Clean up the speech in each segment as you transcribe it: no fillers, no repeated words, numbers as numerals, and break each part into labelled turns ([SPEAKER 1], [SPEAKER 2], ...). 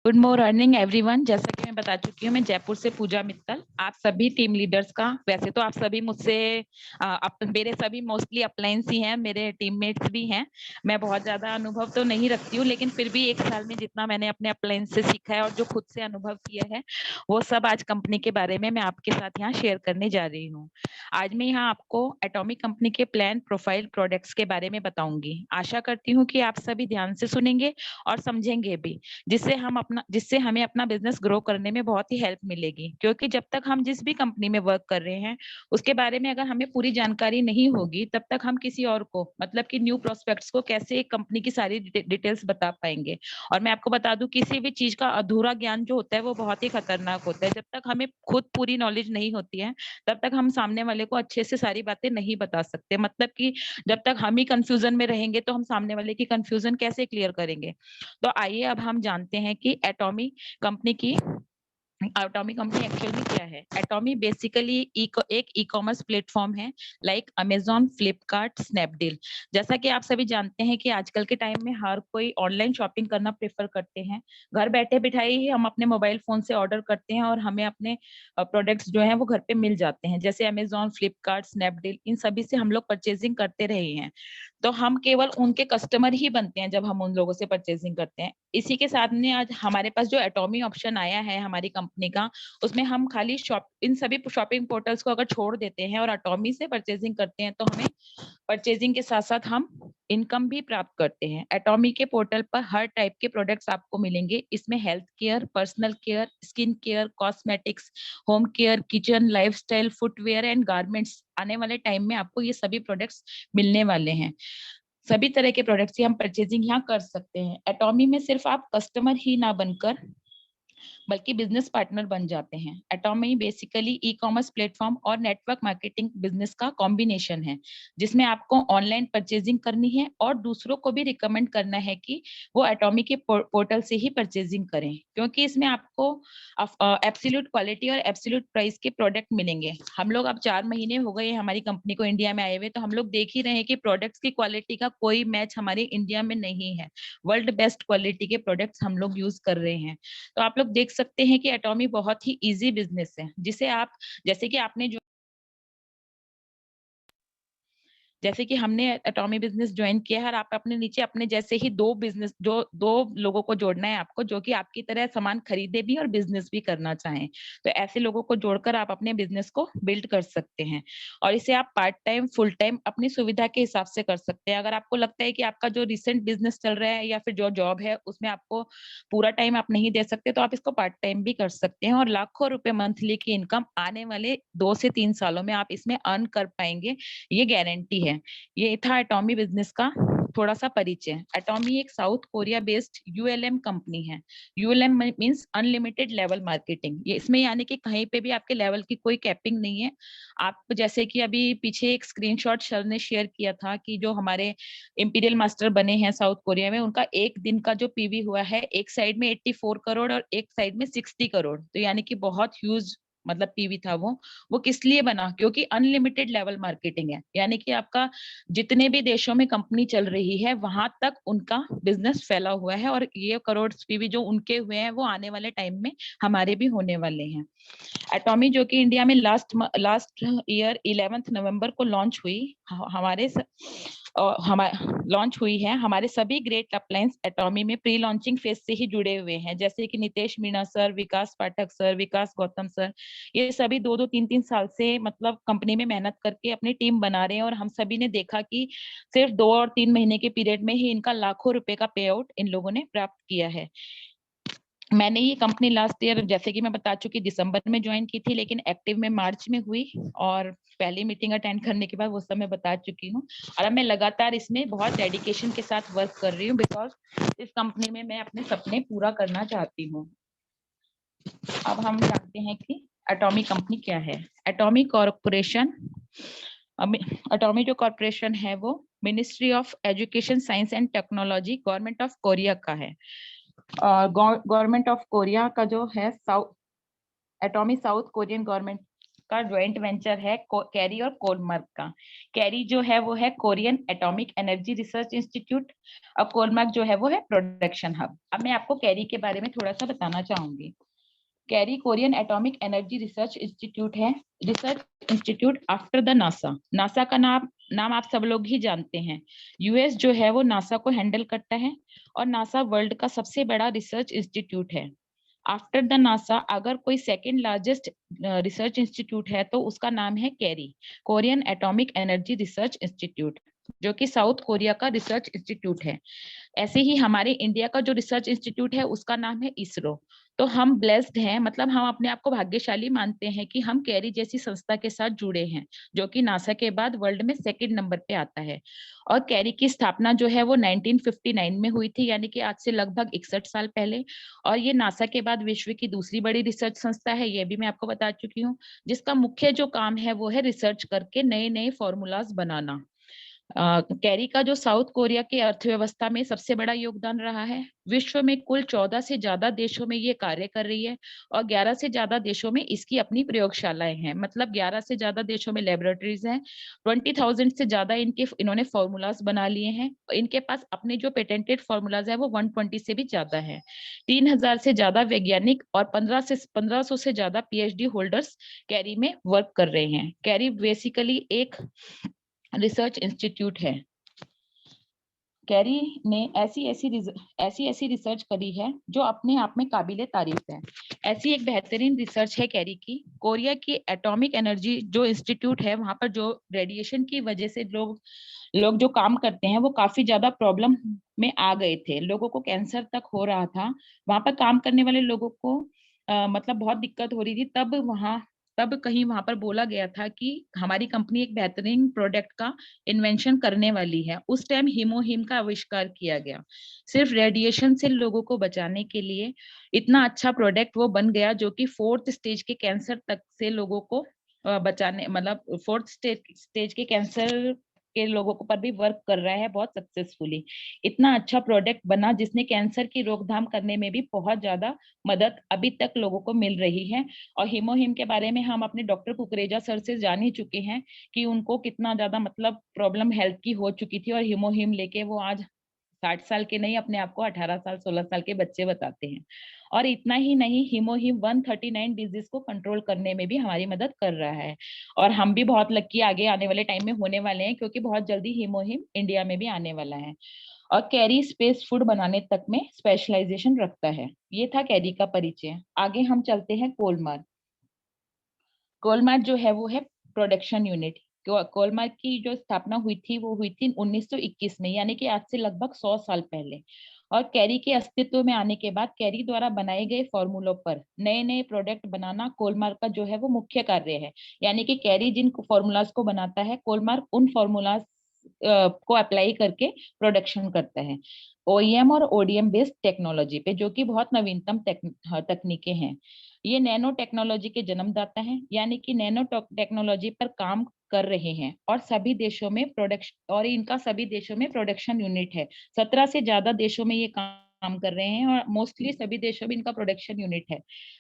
[SPEAKER 1] Good morning everyone. जैसा कि मैं बता चुकी हूँ, मैं जयपुर से पूजा मित्तल। आप सभी टीम लीडर्स का, वैसे तो आप सभी मुझसे मेरे सभी मोस्टली अपलाइंस ही हैं, मेरे टीममेट्स भी हैं। मैं बहुत ज्यादा अनुभव तो नहीं रखती हूँ, लेकिन फिर भी एक साल में जितना मैंने अपने अपलाइंस से सीखा है और जो खुद से अनुभव किया है, वो सब आज कंपनी के बारे में मैं आपके साथ यहाँ शेयर करने जा रही हूँ। आज मैं यहाँ आपको एटॉमिक कंपनी के प्लान, प्रोफाइल, प्रोडक्ट्स के बारे में बताऊंगी। आशा करती हूँ कि आप सभी ध्यान से सुनेंगे और समझेंगे भी, जिससे हमें अपना बिजनेस ग्रो करने में बहुत ही हेल्प मिलेगी। क्योंकि जब तक हम जिस भी कंपनी में वर्क कर रहे हैं, उसके बारे में अगर हमें पूरी जानकारी नहीं होगी, तब तक हम किसी और को, मतलब कि न्यू प्रोस्पेक्ट्स को, कैसे कंपनी की सारी डिटेल्स बता पाएंगे। और मैं आपको बता दूं, किसी भी चीज का अधूरा ज्ञान जो होता है वो बहुत ही खतरनाक होता है। जब तक हमें खुद पूरी नॉलेज नहीं होती है, तब तक हम सामने वाले को अच्छे से सारी बातें नहीं बता सकते। मतलब कि जब तक हम ही कंफ्यूजन में रहेंगे, तो हम सामने वाले की कंफ्यूजन कैसे क्लियर करेंगे। तो आइए अब हम जानते हैं कि एटॉमी कंपनी एक्चुअल में क्या है। एटॉमी बेसिकली एक ई कॉमर्स प्लेटफॉर्म है, लाइक अमेजॉन, फ्लिपकार्ट, स्नैपडील। जैसा कि आप सभी जानते हैं कि आजकल के टाइम में हर कोई ऑनलाइन शॉपिंग करना प्रेफर करते हैं। घर बैठे बिठाए ही हम अपने मोबाइल फोन से ऑर्डर करते हैं और हमें अपने प्रोडक्ट्स जो हैं वो घर पे मिल जाते हैं। जैसे अमेजॉन, फ्लिपकार्ट, स्नैपडील, इन सभी से हम लोग परचेजिंग करते रहे हैं। तो हम केवल उनके कस्टमर ही बनते हैं जब हम उन लोगों से परचेजिंग करते हैं। इसी के साथ में आज हमारे पास जो एटॉमी ऑप्शन आया है हमारी कंपनी का, उसमें हम खाली इन सभी शॉपिंग पोर्टल्स को अगर छोड़ देते हैं और एटॉमी से परचेजिंग करते हैं, तो हमें परचेजिंग के साथ साथ हम इनकम भी प्राप्त करते हैं। एटॉमी के पोर्टल पर हर टाइप के प्रोडक्ट्स आपको मिलेंगे। इसमें health care, personal care, skin care, cosmetics, home care, kitchen, lifestyle, footwear and garments, आने वाले टाइम में आपको ये सभी प्रोडक्ट्स मिलने वाले हैं। सभी तरह के प्रोडक्ट्स की हम परचेजिंग यहाँ कर सकते हैं। एटॉमी में सिर्फ आप कस्टमर ही ना बनकर बल्कि बिजनेस पार्टनर बन जाते हैं। एटॉमी बेसिकली ई कॉमर्स प्लेटफॉर्म और नेटवर्क मार्केटिंग बिजनेस का कॉम्बिनेशन है, जिसमें आपको ऑनलाइन परचेजिंग करनी है और दूसरों को भी रिकमेंड करना है कि वो एटॉमी के पोर्टल से ही परचेजिंग करें, क्योंकि इसमें आपको एब्सोल्यूट क्वालिटी और एब्सोल्यूट प्राइस के प्रोडक्ट मिलेंगे। हम लोग अब 4 महीने हो गए हमारी कंपनी को इंडिया में आए हुए, तो हम लोग देख ही रहे हैं कि प्रोडक्ट्स की क्वालिटी का कोई मैच हमारे इंडिया में नहीं है। वर्ल्ड बेस्ट क्वालिटी के प्रोडक्ट्स हम लोग यूज कर रहे हैं। तो आप लोग देख सकते हैं कि एटॉमी बहुत ही इजी बिजनेस है, जिसे आप, जैसे कि आपने जो जैसे कि हमने एटॉमी बिजनेस ज्वाइन किया है, और आप अपने नीचे अपने जैसे ही दो लोगों को जोड़ना है आपको, जो कि आपकी तरह सामान खरीदे भी और बिजनेस भी करना चाहें। तो ऐसे लोगों को जोड़कर आप अपने बिजनेस को बिल्ड कर सकते हैं। और इसे आप पार्ट टाइम, फुल टाइम अपनी सुविधा के हिसाब से कर सकते हैं। अगर आपको लगता है कि आपका जो रिसेंट बिजनेस चल रहा है या फिर जो जॉब है, उसमें आपको पूरा टाइम आप नहीं दे सकते, तो आप इसको पार्ट टाइम भी कर सकते हैं और लाखों रुपए मंथली की इनकम आने वाले 2 से 3 सालों में आप इसमें अर्न कर पाएंगे, ये गारंटी है। ये था एटॉमी बिजनेस का थोड़ा सा परिचय। एटॉमी एक South Korea based ULM company है। ULM means unlimited level marketing. ये इसमें यानी कि कहीं पे भी आपके लेवल की कोई कैपिंग नहीं है। आप जैसे कि अभी पीछे एक स्क्रीनशॉट सर ने शेयर किया था कि जो हमारे इंपीरियल मास्टर बने हैं साउथ कोरिया में, उनका एक दिन का जो पीवी हुआ है, एक साइड में 84 करोड़ और एक साइड में 60 करोड़। तो यानी कि बहुत ह्यूज मतलब पीवी था वो किस लिए बना, क्योंकि अनलिमिटेड लेवल मार्केटिंग है। यानी कि आपका जितने भी देशों में कंपनी चल रही है, वहां तक उनका बिजनेस फैला हुआ है, और ये करोड़ पीवी जो उनके हुए हैं, वो आने वाले टाइम में हमारे भी होने वाले हैं। एटॉमी जो कि इंडिया में लास्ट ईयर 11 नवंबर को लॉन्च हुई, लॉन्च हुई है। हमारे सभी ग्रेट अपलायंस एटॉमी में प्री लॉन्चिंग फेज से ही जुड़े हुए हैं, जैसे कि नितेश मीणा सर, विकास पाठक सर, विकास गौतम सर। ये सभी 2-2 3-3 साल से मतलब कंपनी में मेहनत करके अपनी टीम बना रहे हैं, और हम सभी ने देखा कि सिर्फ 2 और 3 महीने के पीरियड में ही इनका लाखों रुपए का पे आउट इन लोगों ने प्राप्त किया है। मैंने ये कंपनी लास्ट ईयर, जैसे कि मैं बता चुकी, दिसंबर में ज्वाइन की थी, लेकिन एक्टिव में मार्च में हुई, और पहली मीटिंग अटेंड करने के बाद वो सब मैं बता चुकी हूँ। और अब मैं लगातार इसमें बहुत डेडिकेशन के साथ वर्क कर रही हूँ, बिकॉज इस कंपनी में मैं अपने सपने पूरा करना चाहती हूँ। अब हम जानते हैं कि एटॉमी कंपनी क्या है। एटॉमी कॉर्पोरेशन, एटॉमी जो कॉर्पोरेशन है वो ministry of education, science and technology, government of Korea का है। गवर्नमेंट ऑफ कोरिया का जो है एटॉमी साउथ कोरियन गवर्नमेंट का ज्वाइंट वेंचर है कैरी और कोलमार्क का। कैरी जो है वो है Korean atomic energy research institute और कोलमार्क जो है वो है प्रोडक्शन हब। अब मैं आपको कैरी के बारे में थोड़ा सा बताना चाहूंगी। KAERI Korean atomic energy research institute है, research institute after the NASA. NASA का नाम आप सब लोग ही जानते हैं। यूएस जो है वो नासा को हैंडल करता है और नासा वर्ल्ड का सबसे बड़ा रिसर्च इंस्टीट्यूट है। आफ्टर द नासा अगर कोई सेकेंड लार्जेस्ट रिसर्च इंस्टीट्यूट है तो उसका नाम है carry, Korean atomic energy research institute, जो कि साउथ कोरिया का रिसर्च इंस्टीट्यूट है। ऐसे ही हमारे इंडिया का जो रिसर्च इंस्टीट्यूट है उसका नाम है इसरो। तो हम ब्लेस्ड हैं, मतलब हम अपने आप को भाग्यशाली मानते हैं कि हम कैरी जैसी संस्था के साथ जुड़े हैं, जो कि नासा के बाद वर्ल्ड में सेकंड नंबर पे आता है। और कैरी की स्थापना जो है वो 1959 में हुई थी, यानी कि आज से लगभग 61 साल पहले। और ये नासा के बाद विश्व की दूसरी बड़ी रिसर्च संस्था है, ये भी मैं आपको बता चुकी हूँ, जिसका मुख्य जो काम है वो है रिसर्च करके नए नए फॉर्मूलाज बनाना। कैरी का जो साउथ कोरिया की अर्थव्यवस्था में सबसे बड़ा योगदान रहा है। विश्व में कुल 14 से ज्यादा देशों में ये कार्य कर रही है और 11 से ज्यादा देशों में इसकी अपनी प्रयोगशालाएं हैं, मतलब 11 से ज्यादा देशों में लेबोरेटरीज हैं। 20,000 से ज्यादा इन्होंने फॉर्मूलाज बना लिए हैं। इनके पास अपने जो पेटेंटेड फॉर्मूलाज है वो 120 से भी ज्यादा है। 3,000 से ज्यादा वैज्ञानिक और 1500 से ज्यादा पीएचडी होल्डर्स कैरी में वर्क कर रहे हैं। कैरी बेसिकली एक रिसर्च इंस्टीट्यूट है। कैरी ने ऐसी रिसर्च करी है जो अपने आप में काबिले तारीफ है। ऐसी एक बेहतरीन रिसर्च है कैरी की। कोरिया की एटॉमिक एनर्जी जो इंस्टीट्यूट है, वहां पर जो रेडिएशन की वजह से लोग जो काम करते हैं वो काफी ज्यादा प्रॉब्लम में आ गए थे, लोगों को कैंसर तक हो रहा था। वहां पर काम करने वाले लोगों को मतलब बहुत दिक्कत हो रही थी। तब कहीं वहां पर बोला गया था कि हमारी कंपनी एक बेहतरीन प्रोडक्ट का इन्वेंशन करने वाली है। उस टाइम हीमोहीम का आविष्कार किया गया, सिर्फ रेडिएशन से लोगों को बचाने के लिए। इतना अच्छा प्रोडक्ट वो बन गया जो कि 4th स्टेज के कैंसर तक से लोगों को बचाने, मतलब 4th स्टेज के कैंसर के लोगों को पर भी वर्क कर रहा है बहुत सक्सेसफुली। इतना अच्छा प्रोडक्ट बना जिसने कैंसर की रोकथाम करने में भी बहुत ज्यादा मदद अभी तक लोगों को मिल रही है। और हीमोहीम के बारे में हम अपने डॉक्टर कुकरेजा सर से जान ही चुके हैं कि उनको कितना ज्यादा मतलब प्रॉब्लम हेल्थ की हो चुकी थी, और हीमोहीम लेके वो आज 60 साल के नहीं, अपने आप को 18 साल 16 साल के बच्चे बताते हैं। और इतना ही नहीं, हीमोहीम 139 डिजीज को कंट्रोल करने में भी हमारी मदद कर रहा है। और हम भी बहुत लकी आगे आने वाले टाइम में होने वाले हैं, क्योंकि बहुत जल्दी हीमोहीम इंडिया में भी आने वाला है। और कैरी स्पेस फूड बनाने तक में स्पेशलाइजेशन रखता है। ये था कैरी का परिचय। आगे हम चलते हैं कोलमार्क। कोलमार्क जो है वो है प्रोडक्शन यूनिट। कोलमार्क की जो स्थापना हुई थी वो हुई थी 1921 में, यानी कि आज से लगभग 100 साल पहले। और कैरी के अस्तित्व में आने के बाद कैरी द्वारा बनाए गए फॉर्मूलों पर नए नए प्रोडक्ट बनाना कोलमार्क का जो है वो मुख्य कार्य है। यानी कि कैरी जिन फॉर्मूलाज को बनाता है, कोलमार्क उन फॉर्मूलाज को अप्लाई करके प्रोडक्शन करता है, ओईएम और ओडीएम बेस्ड टेक्नोलॉजी पे, जो कि बहुत नवीनतम तकनीकें हैं। ये नैनो टेक्नोलॉजी के जन्मदाता हैं, यानी कि नैनो टेक्नोलॉजी पर काम कर रहे हैं। और सभी देशों में प्रोडक्शन, और इनका सभी देशों में प्रोडक्शन यूनिट है। 17 से ज्यादा देशों में ये काम कर रहे हैं और मोस्टली सभी देशों में इनका प्रोडक्शन यूनिट है।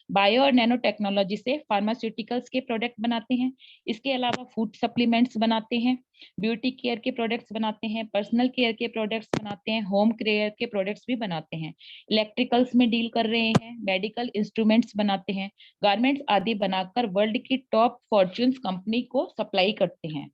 [SPEAKER 1] बायो और नैनो टेक्नोलॉजी से फार्मास्यूटिकल्स के प्रोडक्ट बनाते हैं। इसके अलावा फूड सप्लीमेंट्स बनाते हैं, ब्यूटी केयर के प्रोडक्ट्स बनाते हैं, पर्सनल केयर के प्रोडक्ट्स बनाते हैं, होम केयर के प्रोडक्ट्स भी बनाते हैं, इलेक्ट्रिकल्स में डील कर रहे हैं, मेडिकल इंस्ट्रूमेंट्स बनाते हैं, गारमेंट्स आदि बनाकर वर्ल्ड की टॉप फॉर्च्यून्स कंपनी को सप्लाई करते हैं।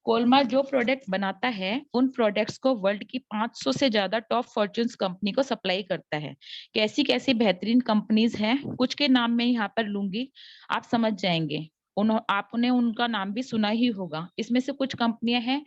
[SPEAKER 1] कोलमा जो प्रोडक्ट बनाता है उन प्रोडक्ट्स को वर्ल्ड की 500 से ज्यादा टॉप फॉर्च्यून्स कंपनी को सप्लाई करता है। कैसी कैसी बेहतरीन कंपनीज हैं, कुछ के नाम मैं यहाँ पर लूंगी, आप समझ जाएंगे। आपने उनका नाम भी सुना ही होगा। इसमें से कुछ कंपनियां हैं,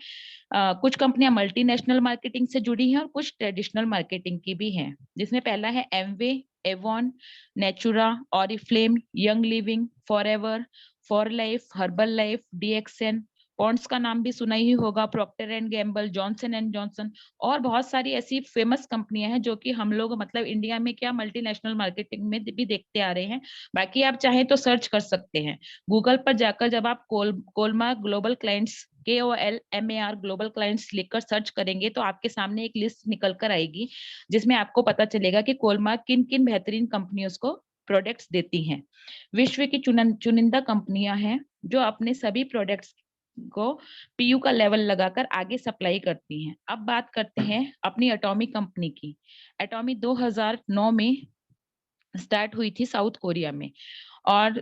[SPEAKER 1] कुछ कंपनियां मल्टीनेशनल मार्केटिंग से जुड़ी हैं और कुछ ट्रेडिशनल मार्केटिंग की भी हैं, जिसमें पहला है Amway, Avon, Natura, Oriflame, Young Living, Forever, For Life, Herbalife, DXN. Pond's का नाम भी सुना ही होगा, Procter and Gamble, Johnson and Johnson. और बहुत सारी ऐसी फेमस कंपनियां हैं जो कि हम लोग मतलब इंडिया में क्या मल्टीनेशनल मार्केटिंग में भी देखते आ रहे हैं। बाकी आप चाहें तो सर्च कर सकते हैं गूगल पर जाकर। जब आप Kolmar global clients, KOLMAR global clients लिखकर सर्च करेंगे तो आपके सामने एक लिस्ट निकल कर आएगी, जिसमें आपको पता चलेगा कि कोलमा किन किन बेहतरीन कंपनियों को प्रोडक्ट्स देती हैं। विश्व की चुनिंदा कंपनियां हैं जो अपने सभी प्रोडक्ट्स को पीयू का लेवल लगाकर आगे सप्लाई करती हैं। अब बात करते हैं अपनी एटॉमी कंपनी की। एटॉमी 2009 में स्टार्ट हुई थी साउथ कोरिया में, और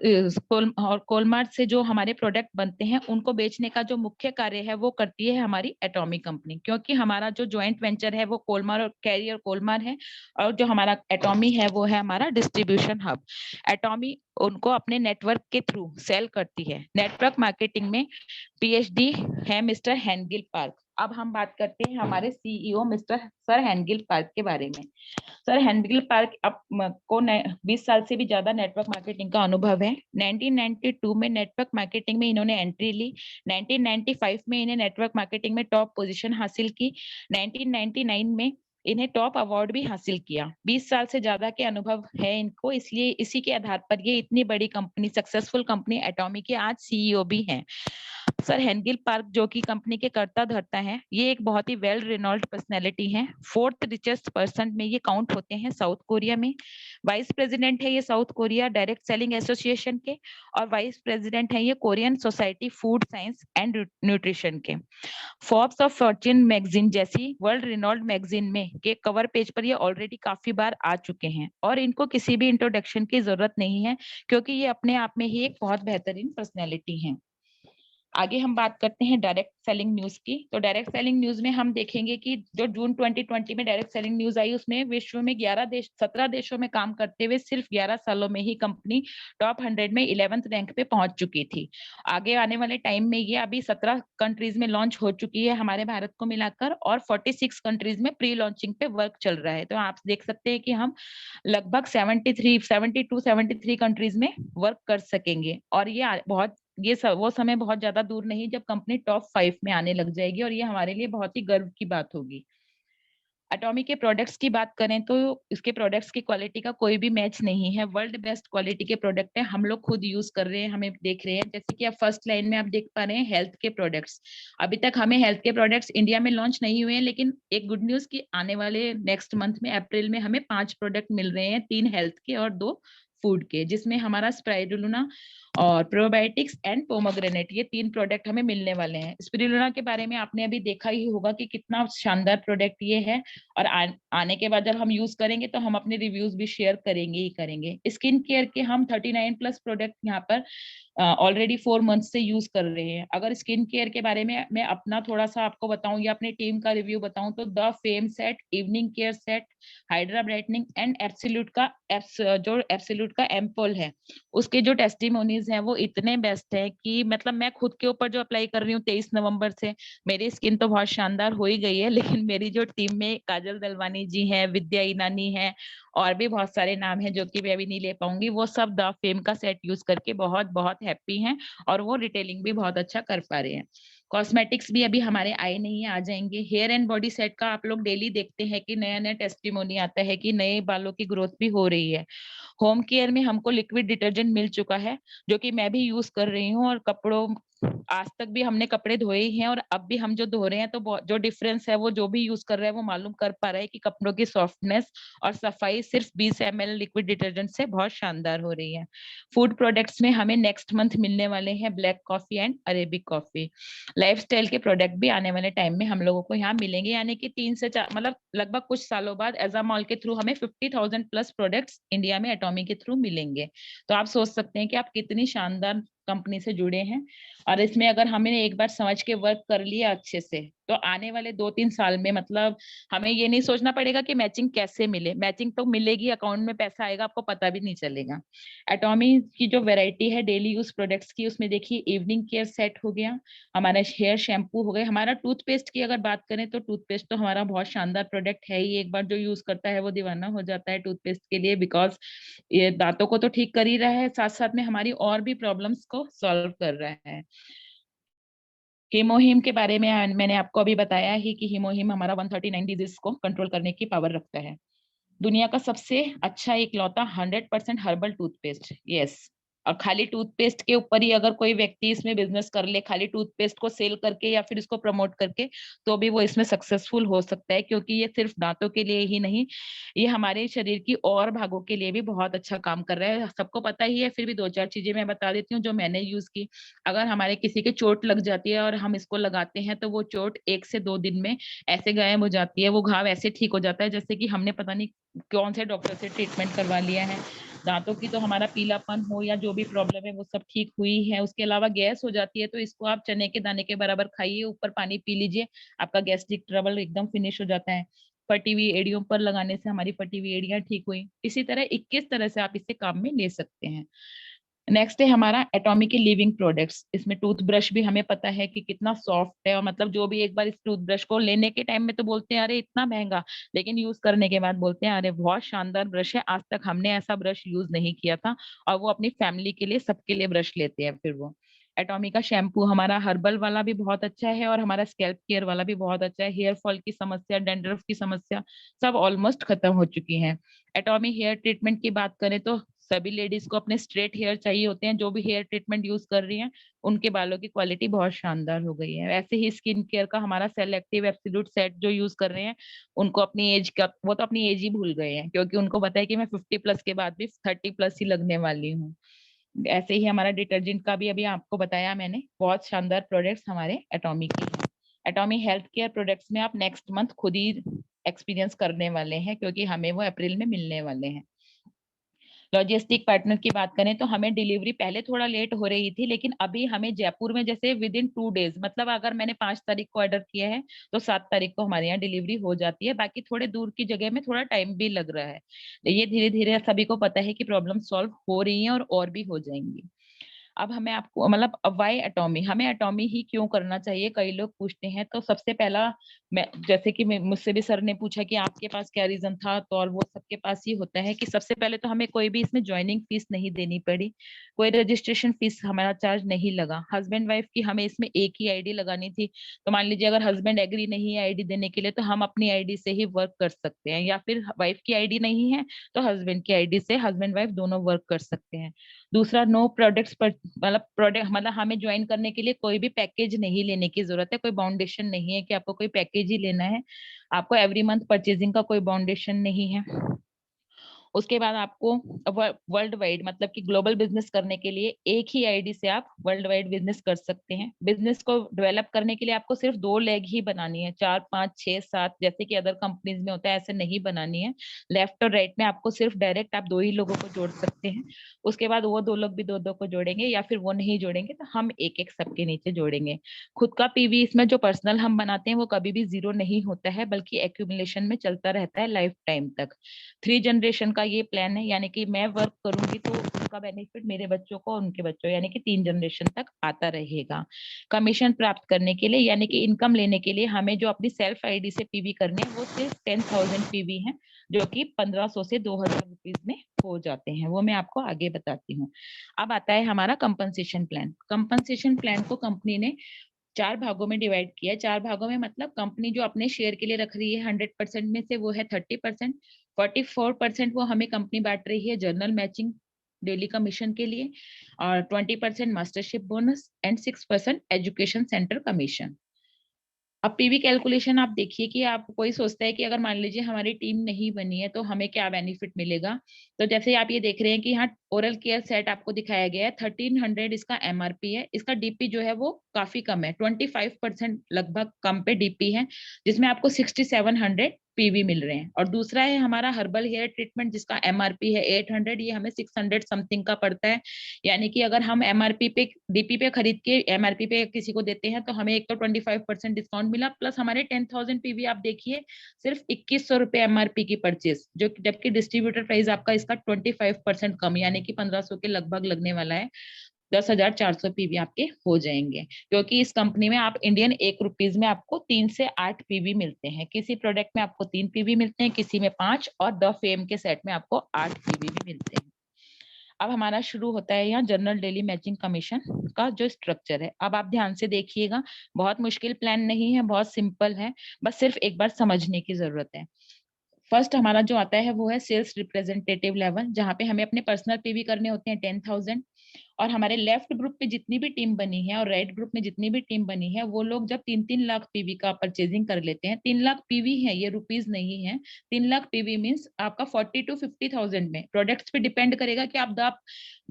[SPEAKER 1] कोलमार्ट से जो हमारे प्रोडक्ट बनते हैं उनको बेचने का जो मुख्य कार्य है वो करती है हमारी एटॉमी कंपनी, क्योंकि हमारा जो जॉइंट वेंचर है वो कोलमार और कैरियर कोलमार है, और जो हमारा एटॉमी है वो है हमारा डिस्ट्रीब्यूशन हब। एटॉमी उनको अपने नेटवर्क के थ्रू सेल करती है। नेटवर्क मार्केटिंग में पीएचडी है मिस्टर हेनगिल पार्क। अब हम बात करते हैं हमारे सीईओ मिस्टर सर हेनगिल पार्क के बारे में। सर हेनरिल पार्क को 20 साल से भी ज्यादा नेटवर्क मार्केटिंग का अनुभव है। 1992 में नेटवर्क मार्केटिंग में इन्होंने एंट्री ली। 1995 में इन्हें नेटवर्क मार्केटिंग में टॉप पोजीशन हासिल की। 1999 में इन्हें टॉप अवार्ड भी हासिल किया। 20 साल से ज्यादा के अनुभव है इनको, इसलिए इसी के आधार पर ये इतनी बड़ी कंपनी, सक्सेसफुल कंपनी एटॉमी के आज सीईओ भी हैं। सर हेनगिल पार्क जो कि कंपनी के कर्ता धर्ता हैं, ये एक बहुत ही वेल रिनोल्ड पर्सनैलिटी हैं। 4th रिचेस्ट पर्सन में ये काउंट होते हैं साउथ कोरिया में। वाइस प्रेसिडेंट है ये south Korea direct selling association के, और वाइस प्रेसिडेंट है ये Korean society food science and nutrition के। फोर्ब्स और फॉर्च्यून मैगजीन जैसी वर्ल्ड रिनोल्ड मैगजीन में के कवर पेज पर ये ऑलरेडी काफी बार आ चुके हैं, और इनको किसी भी इंट्रोडक्शन की जरूरत नहीं है, क्योंकि ये अपने आप में ही एक बहुत बेहतरीन पर्सनैलिटी है। आगे हम बात करते हैं डायरेक्ट सेलिंग न्यूज की। तो डायरेक्ट सेलिंग न्यूज में हम देखेंगे कि जो जून 2020 में डायरेक्ट सेलिंग न्यूज आई, उसमें विश्व में 17 देशों में काम करते हुए सिर्फ 11 सालों में ही कंपनी टॉप 100 में 11th रैंक पे पहुंच चुकी थी। आगे आने वाले टाइम में ये अभी 17 कंट्रीज में लॉन्च हो चुकी है हमारे भारत को मिलाकर, और 46 कंट्रीज में प्री लॉन्चिंग पे वर्क चल रहा है। तो आप देख सकते हैं कि हम लगभग 72-73 कंट्रीज में वर्क कर सकेंगे, और वो समय बहुत ज्यादा दूर नहीं जब कंपनी टॉप 5 में आने लग जाएगी, और ये हमारे लिए बहुत ही गर्व की बात होगी। एटॉमी के प्रोडक्ट्स की बात करें तो इसके प्रोडक्ट्स की क्वालिटी का कोई भी मैच नहीं है। वर्ल्ड बेस्ट क्वालिटी के प्रोडक्ट है, हम लोग खुद यूज कर रहे हैं, हमें देख रहे हैं। जैसे कि आप फर्स्ट लाइन में आप देख पा रहे हैं हेल्थ के प्रोडक्ट्स। अभी तक हमें हेल्थ के प्रोडक्ट्स इंडिया में लॉन्च नहीं हुए हैं, लेकिन एक गुड न्यूज की आने वाले नेक्स्ट मंथ में अप्रैल में हमें 5 प्रोडक्ट मिल रहे हैं, 3 हेल्थ के और 2 फूड के, जिसमें हमारा स्पाइरुलिना और प्रोबायोटिक्स एंड पोमोग्रेनेट, ये 3 प्रोडक्ट हमें मिलने वाले हैं। स्पिरुलिना के बारे में आपने अभी देखा ही होगा कि कितना शानदार प्रोडक्ट ये है, और आने के बाद जब हम यूज करेंगे तो हम अपने रिव्यूज भी शेयर करेंगे ही करेंगे। स्किन केयर के हम 39 प्लस प्रोडक्ट यहाँ पर ऑलरेडी 4 मंथ से यूज कर रहे हैं। अगर स्किन केयर के बारे में मैं अपना थोड़ा सा आपको बताऊं या अपनी टीम का रिव्यू बताऊं, तो the fame set, evening care set, hydra brightening and जो एब्सोल्यूट का एम्पोल है, उसके जो टेस्टिमोनीज हैं वो इतने बेस्ट है कि मतलब मैं खुद के ऊपर जो अप्लाई कर रही हूँ 23 नवंबर से, मेरी स्किन तो बहुत शानदार हो ही गई है, लेकिन मेरी जो टीम में काजल दलवानी जी हैं, विद्या ईनानी है, और भी बहुत सारे नाम हैं जो कि मैं अभी नहीं ले पाऊंगी, वो सब द फेम का सेट यूज करके बहुत बहुत हैप्पी हैं, और वो रिटेलिंग भी बहुत अच्छा कर पा रहे हैं। कॉस्मेटिक्स भी अभी हमारे आए नहीं है, आ जाएंगे। हेयर एंड बॉडी सेट का आप लोग डेली देखते हैं कि नया नया टेस्टिमोनी आता है कि नए बालों की ग्रोथ भी हो रही है। होम केयर में हमको लिक्विड डिटर्जेंट मिल चुका है, जो कि मैं भी यूज कर रही हूँ, और कपड़ों आज तक भी हमने कपड़े धोए ही हैं, और अब भी हम जो धो रहे हैं तो जो डिफरेंस है वो जो भी यूज कर रहा है वो मालूम कर पा रहा है कि कपड़ों की सॉफ्टनेस और सफाई सिर्फ 20 ml लिक्विड डिटर्जेंट से बहुत शानदार हो रही है। फूड प्रोडक्ट्स में हमें नेक्स्ट मंथ मिलने वाले हैं black coffee and Arabic coffee. Lifestyle के प्रोडक्ट भी आने वाले टाइम में हम लोगों को यहाँ मिलेंगे, यानी कि 3 से 4 मतलब लगभग कुछ सालों बाद एजामॉल के थ्रू हमें 50,000 प्लस प्रोडक्ट्स इंडिया में एटॉमी के थ्रू मिलेंगे। तो आप सोच सकते हैं कि आप कितनी शानदार कंपनी से जुड़े हैं, और इसमें अगर हमने एक बार समझ के वर्क कर लिया अच्छे से, तो आने वाले 2-3 साल में मतलब हमें ये नहीं सोचना पड़ेगा कि मैचिंग कैसे मिले, मैचिंग तो मिलेगी, अकाउंट में पैसा आएगा, आपको पता भी नहीं चलेगा। एटॉमी की जो वैरायटी है डेली यूज प्रोडक्ट्स की, उसमें देखिए इवनिंग केयर सेट हो गया, हमारा हेयर शैम्पू हो गए, हमारा टूथपेस्ट की अगर बात करें तो टूथपेस्ट तो हमारा बहुत शानदार प्रोडक्ट है ही, एक बार जो यूज करता है वो दीवाना हो जाता है टूथपेस्ट के लिए, बिकॉज ये दांतों को तो ठीक कर ही रहा है, साथ साथ में हमारी और भी प्रॉब्लम्स को सॉल्व कर रहा है। हीमोहिम के बारे में मैंने आपको अभी बताया ही कि हीमोहिम हमारा 139 डिजीज को कंट्रोल करने की पावर रखता है। दुनिया का सबसे अच्छा इकलौता 100% हर्बल टूथपेस्ट, यस, खाली टूथपेस्ट के ऊपर ही अगर कोई व्यक्ति इसमें बिजनेस कर ले, खाली टूथपेस्ट को सेल करके या फिर इसको प्रमोट करके, तो भी वो इसमें सक्सेसफुल हो सकता है, क्योंकि ये सिर्फ दांतों के लिए ही नहीं, ये हमारे शरीर की और भागों के लिए भी बहुत अच्छा काम कर रहा है। सबको पता ही है, फिर भी दो चार चीजें मैं बता देती हूँ जो मैंने यूज की। अगर हमारे किसी के चोट लग जाती है और हम इसको लगाते हैं, तो वो चोट 1 से 2 दिन में ऐसे गायब हो जाती है, वो घाव ऐसे ठीक हो जाता है जैसे कि हमने पता नहीं कौन से डॉक्टर से ट्रीटमेंट करवा लिया है। दांतों की तो हमारा पीलापन हो या जो भी प्रॉब्लम है वो सब ठीक हुई है। उसके अलावा गैस हो जाती है, तो इसको आप चने के दाने के बराबर खाइए, ऊपर पानी पी लीजिए, आपका गैस्ट्रिक ट्रबल एकदम फिनिश हो जाता है। फटी हुई एड़ियों पर लगाने से हमारी फटी हुई एड़ियां ठीक हुई। इसी तरह 21 तरह से आप इसे काम में ले सकते हैं। नेक्स्ट है हमारा एटॉमिक के लिविंग प्रोडक्ट्स। इसमें टूथब्रश भी हमें पता है कि कितना सॉफ्ट है, और मतलब जो भी एक बार इस टूथब्रश को लेने के टाइम में तो बोलते हैं अरे इतना महंगा, लेकिन यूज करने के बाद बोलते हैं अरे बहुत शानदार ब्रश है, आज तक हमने ऐसा ब्रश यूज नहीं किया था। और वो अपनी फैमिली के लिए, सबके लिए ब्रश लेते हैं फिर वो। एटॉमी का शैम्पू हमारा हर्बल वाला भी बहुत अच्छा है, और हमारा स्कैल्प केयर वाला भी बहुत अच्छा है। हेयर फॉल की समस्या, डैंड्रफ की समस्या सब ऑलमोस्ट खत्म हो चुकी है। एटॉमी हेयर ट्रीटमेंट की बात करें तो सभी लेडीज को अपने स्ट्रेट हेयर चाहिए होते हैं, जो भी हेयर ट्रीटमेंट यूज कर रही हैं उनके बालों की क्वालिटी बहुत शानदार हो गई है। ऐसे ही स्किन केयर का हमारा सेलेक्टिव एब्सोल्यूट सेट जो यूज कर रहे हैं, उनको अपनी एज का, वो तो अपनी एज ही भूल गए हैं, क्योंकि उनको पता है कि मैं 50+ के बाद भी 30+ ही लगने वाली हूँ। ऐसे ही हमारा डिटर्जेंट का भी अभी आपको बताया मैंने, बहुत शानदार प्रोडक्ट्स हमारे एटॉमी के हैं। एटॉमी हेल्थ केयर प्रोडक्ट्स में आप नेक्स्ट मंथ खुद ही एक्सपीरियंस करने वाले हैं, क्योंकि हमें वो अप्रैल में मिलने वाले हैं। लॉजिस्टिक पार्टनर की बात करें तो हमें डिलीवरी पहले थोड़ा लेट हो रही थी, लेकिन अभी हमें जयपुर में जैसे विद इन 2 डेज, मतलब अगर मैंने 5 तारीख को ऑर्डर किया है तो 7 तारीख को हमारे यहाँ डिलीवरी हो जाती है। बाकी थोड़े दूर की जगह में थोड़ा टाइम भी लग रहा है। ये धीरे धीरे सभी को पता है कि प्रॉब्लम सॉल्व हो रही है और भी हो जाएंगी। अब हमें आपको मतलब वाई एटॉमी, हमें एटॉमी ही क्यों करना चाहिए, कई लोग पूछते हैं। तो सबसे पहला, मैं जैसे कि मुझसे भी सर ने पूछा कि आपके पास क्या रीजन था, तो और वो सबके पास ही होता है कि सबसे पहले तो हमें कोई भी इसमें ज्वाइनिंग फीस नहीं देनी पड़ी, कोई रजिस्ट्रेशन फीस हमारा चार्ज नहीं लगा। हस्बैंड वाइफ की हमें इसमें एक ही आईडी लगानी थी, तो मान लीजिए अगर हस्बैंड एग्री नहीं है आईडी देने के लिए, तो हम अपनी आईडी से ही वर्क कर सकते हैं, या फिर वाइफ की आईडी नहीं है तो हस्बैंड की आईडी से हस्बैंड वाइफ दोनों वर्क कर सकते हैं। दूसरा, नो प्रोडक्ट्स पर, मतलब प्रोडक्ट मतलब हमें ज्वाइन करने के लिए कोई भी पैकेज नहीं लेने की जरूरत है, कोई बाउंडेशन नहीं है कि आपको कोई पैकेज ही लेना है। आपको एवरी मंथ परचेजिंग का कोई बाउंडेशन नहीं है। उसके बाद आपको वर्ल्ड वाइड, मतलब कि ग्लोबल बिजनेस करने के लिए एक ही आईडी से आप वर्ल्ड वाइड बिजनेस कर सकते हैं। बिजनेस को डेवलप करने के लिए आपको सिर्फ 2 लेग ही बनानी है, 4 5 6 7 जैसे कि अदर कंपनीज में होता है, ऐसे नहीं बनानी है। लेफ्ट और राइट में आपको सिर्फ डायरेक्ट आप 2 ही लोगों को जोड़ सकते हैं। उसके बाद वो 2 लोग भी 2 2 को जोड़ेंगे, या फिर वो नहीं जोड़ेंगे तो हम एक एक सबके नीचे जोड़ेंगे। खुद का पीवी इसमें जो पर्सनल हम बनाते हैं वो कभी भी जीरो नहीं होता है, बल्कि एक्यूमुलेशन में चलता रहता है लाइफ टाइम तक। 3 जनरेशन का ये प्लान है, यानी कि मैं वर्क करूंगी तो उनका बेनिफिट मेरे बच्चों को, उनके बच्चों, यानी कि 3 जनरेशन तक आता रहेगा। कमीशन प्राप्त करने के लिए, यानी कि इनकम लेने के लिए, हमें जो अपनी सेल्फ आईडी से पीवी करने हैं वो सिर्फ 10,000 पीवी है, जो कि 1500 से 2000 रुपीज में हो जाते हैं। वो मैं आपको आगे बताती हूँ। अब आता है हमारा कंपनसेशन प्लान। कंपनसेशन प्लान को कंपनी ने 4 भागों में डिवाइड किया है। 4 भागों में मतलब कंपनी जो अपने शेयर के लिए रख रही है 100% में से, वो है 30%। 44% वो हमें कंपनी बांट रही है जर्नल मैचिंग डेली कमीशन के लिए, और 20% mastership bonus and 6% education centre commission. अब पीवी कैलकुलेशन आप देखिए कि आप, कोई सोचता है कि अगर मान लीजिए हमारी टीम नहीं बनी है तो हमें क्या बेनिफिट मिलेगा। तो जैसे आप ये देख रहे हैं कि यहाँ ओरल केयर सेट आपको दिखाया गया है, 1300 इसका एमआरपी है। इसका डीपी जो है वो काफी कम है, 25% लगभग कम पे डीपी है, जिसमें आपको 6700 पीवी मिल रहे हैं। और दूसरा है हमारा हर्बल हेयर ट्रीटमेंट, जिसका एमआरपी है 800, ये हमें 600 समथिंग का पड़ता है। यानी कि अगर हम एमआरपी पे, डीपी पे खरीद के एमआरपी पे किसी को देते हैं तो हमें एक तो 25% डिस्काउंट मिला, प्लस हमारे 10,000 पीवी आप देखिए सिर्फ 2100 रुपए एमआरपी की परचेज, जो जबकि डिस्ट्रीब्यूटर प्राइस आपका इसका 25% कम, यानी कि 1500 के लगभग लगने वाला है। 10,400 पीवी आपके हो जाएंगे, क्योंकि इस कंपनी में आप इंडियन 1 रुपीज में आपको 3 से 8 पीवी मिलते हैं। किसी प्रोडक्ट में आपको 3 पीवी मिलते हैं, किसी में 5, और द फेम के सेट में आपको 8 पीवी भी मिलते हैं। अब हमारा शुरू होता है यहाँ जनरल डेली मैचिंग कमीशन का जो स्ट्रक्चर है। अब आप ध्यान से देखिएगा, बहुत मुश्किल प्लान नहीं है, बहुत सिंपल है, बस सिर्फ एक बार समझने की जरूरत है। फर्स्ट हमारा जो आता है वो है सेल्स रिप्रेजेंटेटिव लेवल, जहाँ पे हमें अपने पर्सनल पीवी करने होते हैं 10,000। और हमारे लेफ्ट ग्रुप में जितनी भी टीम बनी है और राइट ग्रुप में जितनी भी टीम बनी है, वो लोग जब 3-3 लाख पीवी का परचेजिंग कर लेते हैं, 3 लाख पीवी है, ये रुपीज नहीं है। 3 लाख पीवी मीन्स आपका 40 to 50,000 में, प्रोडक्ट्स पे डिपेंड करेगा कि आप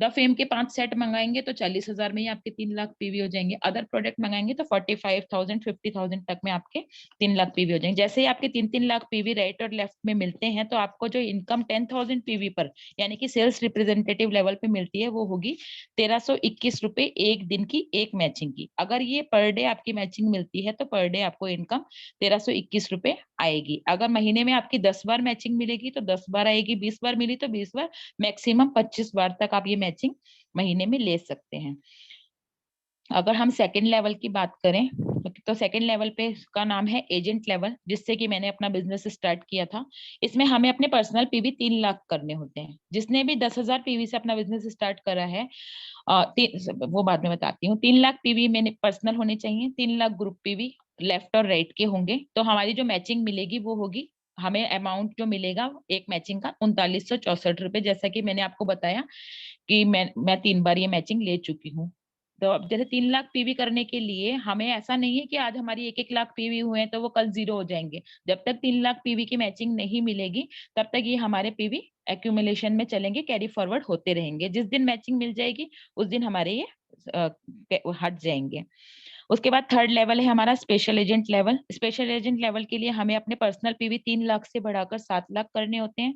[SPEAKER 1] द फेम के 5 सेट मंगाएंगे तो 40,000 में ही आपके 3 लाख पीवी हो जाएंगे। अदर प्रोडक्ट मंगाएंगे तो 45,000 50,000 तक में आपके 3 लाख पीवी हो जाएंगे। जैसे ही आपके 3-3 लाख पीवी राइट और लेफ्ट में मिलते हैं, तो आपको जो इनकम 10,000 पीवी पर यानी कि सेल्स रिप्रेजेंटेटिव लेवल पे मिलती है, वो होगी 1321 रुपए एक दिन की एक मैचिंग की। अगर ये पर डे आपकी मैचिंग मिलती है तो पर डे आपको इनकम 1321 रुपए आएगी। अगर महीने में आपकी 10 बार मैचिंग मिलेगी तो 10 बार आएगी, 20 बार मिली तो 20 बार, मैक्सिमम 25 बार तक आप ये मैचिंग महीने में ले सकते हैं। अगर हम सेकंड लेवल की बात करें तो सेकंड लेवल पे का नाम है एजेंट लेवल, जिससे कि मैंने अपना बिजनेस स्टार्ट किया था। इसमें हमें अपने पर्सनल पीवी 3 लाख करने होते हैं। जिसने भी 10,000 पीवी से अपना बिजनेस स्टार्ट करा है, वो बाद में बताती हूँ। 3 लाख पीवी मैंने पर्सनल होने चाहिए, 3 लाख ग्रुप पीवी लेफ्ट और राइट के होंगे। तो हमारी जो मैचिंग मिलेगी वो होगी, हमें अमाउंट जो मिलेगा एक मैचिंग का 3964 रुपए, जैसा कि मैंने आपको बताया कि मैं 3 बार ये मैचिंग ले चुकी हूँ। तो अब जैसे 3 लाख पीवी करने के लिए हमें ऐसा नहीं है कि आज हमारी 1-1 लाख पीवी हुए हैं तो वो कल जीरो हो जाएंगे। जब तक 3 लाख पीवी की मैचिंग नहीं मिलेगी, तब तक ये हमारे पीवी एक्यूमुलेशन में चलेंगे, कैरी फॉरवर्ड होते रहेंगे। जिस दिन मैचिंग मिल जाएगी उस दिन हमारे ये हट जाएंगे। उसके बाद थर्ड लेवल है हमारा special agent level. Special agent level के लिए हमें अपने पर्सनल पीवी 3 लाख से बढ़ाकर 7 लाख करने होते हैं।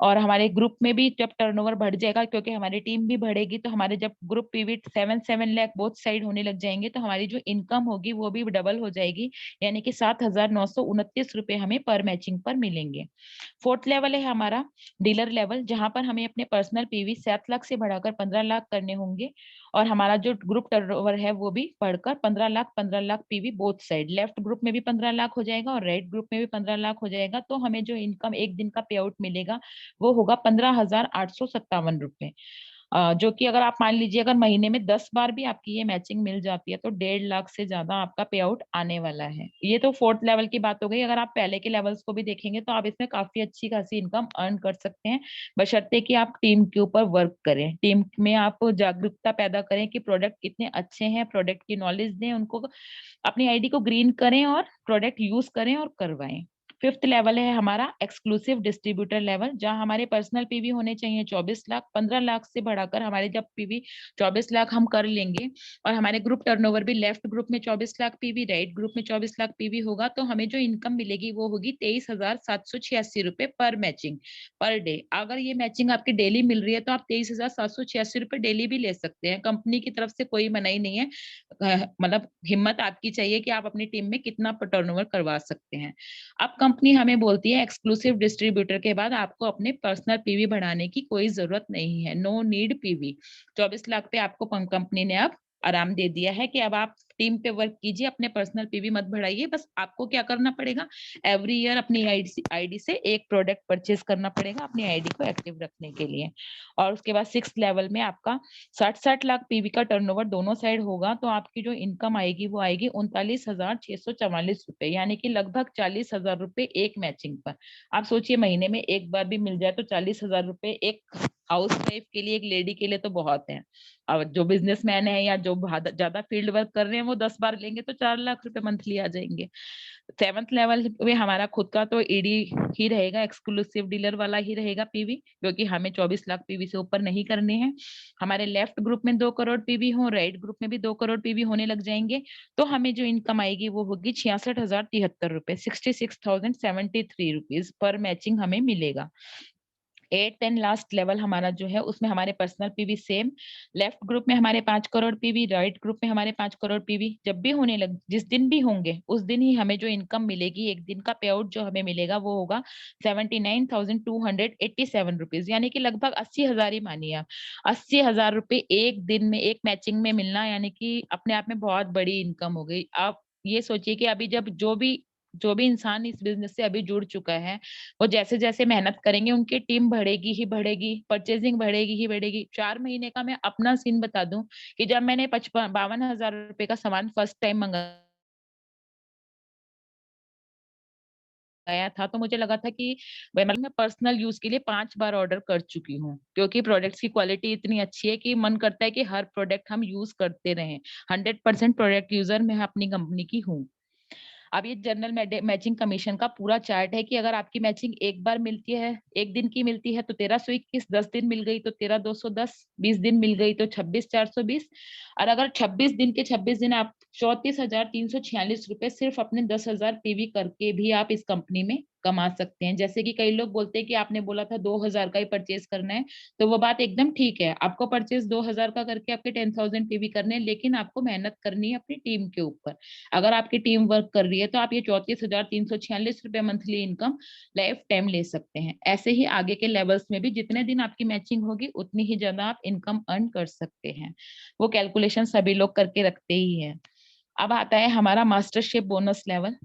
[SPEAKER 1] और हमारे ग्रुप में भी जब टर्नओवर बढ़ जाएगा, क्योंकि हमारी टीम भी बढ़ेगी, तो हमारे जब group PV 7-7 lakh both side होने लग जाएंगे, तो हमारी जो इनकम होगी वो भी डबल हो जाएगी, यानी कि 7,929 रुपए हमें पर मैचिंग पर मिलेंगे। फोर्थ लेवल है हमारा डीलर लेवल, जहां पर हमें अपने पर्सनल पीवी 7 लाख से बढ़ाकर 15 लाख करने होंगे। और हमारा जो ग्रुप टर्नओवर है वो भी बढ़कर 15 lakh PV both side, left group में भी 15 लाख हो जाएगा और राइट ग्रुप में भी 15 लाख हो जाएगा। तो हमें जो इनकम एक दिन का पे आउट मिलेगा वो होगा 15,857 रुपए। जो कि अगर आप मान लीजिए अगर महीने में 10 बार भी आपकी ये मैचिंग मिल जाती है तो 1.5 लाख से ज्यादा आपका पे आउट आने वाला है। ये तो फोर्थ लेवल की बात हो गई। अगर आप पहले के लेवल्स को भी देखेंगे तो आप इसमें काफी अच्छी खासी इनकम अर्न कर सकते हैं, बशर्ते कि आप टीम के ऊपर वर्क करें, टीम में आप जागरूकता पैदा करें कि प्रोडक्ट कितने अच्छे हैं, प्रोडक्ट की नॉलेज दें उनको, अपनी आईडी को ग्रीन करें और प्रोडक्ट यूज करें और करवाएं। फिफ्थ लेवल है हमारा एक्सक्लूसिव डिस्ट्रीब्यूटर लेवल, जहां हमारे पर्सनल पीवी होने चाहिए 24 लाख। 15 लाख से बढ़ाकर हमारे जब पीवी 24 लाख हम कर लेंगे और हमारे ग्रुप टर्नओवर भी लेफ्ट ग्रुप में 24 लाख पीवी, राइट ग्रुप में 24 लाख पीवी होगा, तो हमें जो इनकम मिलेगी वो होगी 23,786 रुपए पर मैचिंग पर डे। अगर ये मैचिंग आपकी डेली मिल रही है तो आप 23,786 रुपए डेली भी ले सकते हैं, कंपनी की तरफ से कोई मनाही नहीं है। मतलब हिम्मत आपकी चाहिए कि आप अपनी टीम में कितना टर्नओवर करवा सकते हैं। अब कंपनी हमें बोलती है एक्सक्लूसिव डिस्ट्रीब्यूटर के बाद आपको अपने पर्सनल पीवी बढ़ाने की कोई जरूरत नहीं है, नो नीड पीवी। 24 लाख पे आपको कंपनी ने अब आराम दे दिया है कि अब आप टीम पे वर्क कीजिए, अपने पर्सनल पीवी मत बढ़ाइए। बस आपको क्या करना पड़ेगा, एवरी ईयर अपनी आईडी से एक प्रोडक्ट परचेज करना पड़ेगा अपनी आईडी को एक्टिव रखने के लिए। और उसके बाद 6 लेवल में आपका 60-60 लाख पीवी का टर्नओवर दोनों साइड होगा, तो आपकी जो इनकम आएगी वो आएगी 39,644 रुपए, यानी कि लगभग 40,000 रुपए एक मैचिंग पर। आप सोचिए महीने में एक बार भी मिल जाए तो 40,000 रुपए एक हाउस वाइफ के लिए, एक लेडी के लिए तो बहुत है। और जो बिजनेसमैन है या जो ज्यादा फील्ड वर्क कर रहे हैं वो 10 बार लेंगे तो 4 लाख रुपए मंथली आ जाएंगे। सेवंथ लेवल में हमारा खुद का तो ईडी ही रहेगा, एक्सक्लूसिव डीलर वाला ही रहेगा पीवी, क्योंकि हमें 24 लाख पीवी से ऊपर नहीं करने हैं। हमारे लेफ्ट ग्रुप में 2 करोड़ पीवी हो, राइट ग्रुप में भी 2 करोड़ पीवी होने लग जाएंगे, तो हमें जो इनकम आएगी वो होगी 66,073 रुपए, 66,073 रुपीज पर मैचिंग हमें मिलेगा। 8 एंड लास्ट लेवल हमारा जो है उसमें हमारे personal PV same, left group में हमारे 5 करोड़ पीवी, राइट ग्रुप में हमारे 5 करोड़ पीवी। जब भी होने लग, जिस दिन भी होंगे उस दिन ही हमें जो इनकम मिलेगी, एक दिन का पे आउट जो हमें मिलेगा वो होगा 79,287 रुपीज, यानी कि लगभग 80,000 ही मानिए आप। 80,000 रुपए एक दिन में एक मैचिंग में मिलना, यानी कि अपने आप में बहुत बड़ी इनकम हो गई। आप ये सोचिए कि अभी जब जो भी इंसान इस बिजनेस से अभी जुड़ चुका है, वो जैसे जैसे मेहनत करेंगे उनकी टीम बढ़ेगी ही बढ़ेगी, परचेजिंग बढ़ेगी ही बढ़ेगी। 4 महीने का मैं अपना सीन बता दूं कि जब मैंने 52,000 रुपए का सामान फर्स्ट टाइम मंगा आया था तो मुझे लगा था कि मतलब मैं पर्सनल यूज के लिए 5 बार ऑर्डर कर चुकी हूँ, क्योंकि प्रोडक्ट्स की क्वालिटी इतनी अच्छी है कि मन करता है कि हर प्रोडक्ट हम यूज करते रहें। 100% प्रोडक्ट यूजर मैं अपनी कंपनी की हूँ। अब ये जनरल मैचिंग कमीशन का पूरा चार्ट है कि अगर आपकी मैचिंग एक बार मिलती है, एक दिन की मिलती है तो 1321, 10 दिन मिल गई तो 13210, 20 दिन मिल गई तो 26420, और अगर 26 दिन के 26 दिन आप 34,346 रुपए सिर्फ अपने 10,000 पीवी करके भी आप इस कंपनी में कमा सकते हैं। जैसे कि कई लोग बोलते हैं कि आपने बोला था 2,000 का ही परचेज करना है, तो वो बात एकदम ठीक है। आपको परचेज 2,000 का करके आपके 10,000 पीवी करने हैं, लेकिन आपको मेहनत करनी है अपनी टीम के ऊपर। अगर आपकी टीम वर्क कर रही है तो आप ये 34,346 रुपए मंथली इनकम लाइफ टाइम ले सकते हैं। ऐसे ही आगे के लेवल्स में भी जितने दिन आपकी मैचिंग होगी उतनी ही ज्यादा आप इनकम अर्न कर सकते हैं। वो कैलकुलेशन सभी लोग करके रखते ही हैं। अब आता है हमारा मास्टरशिप बोनस लेवल,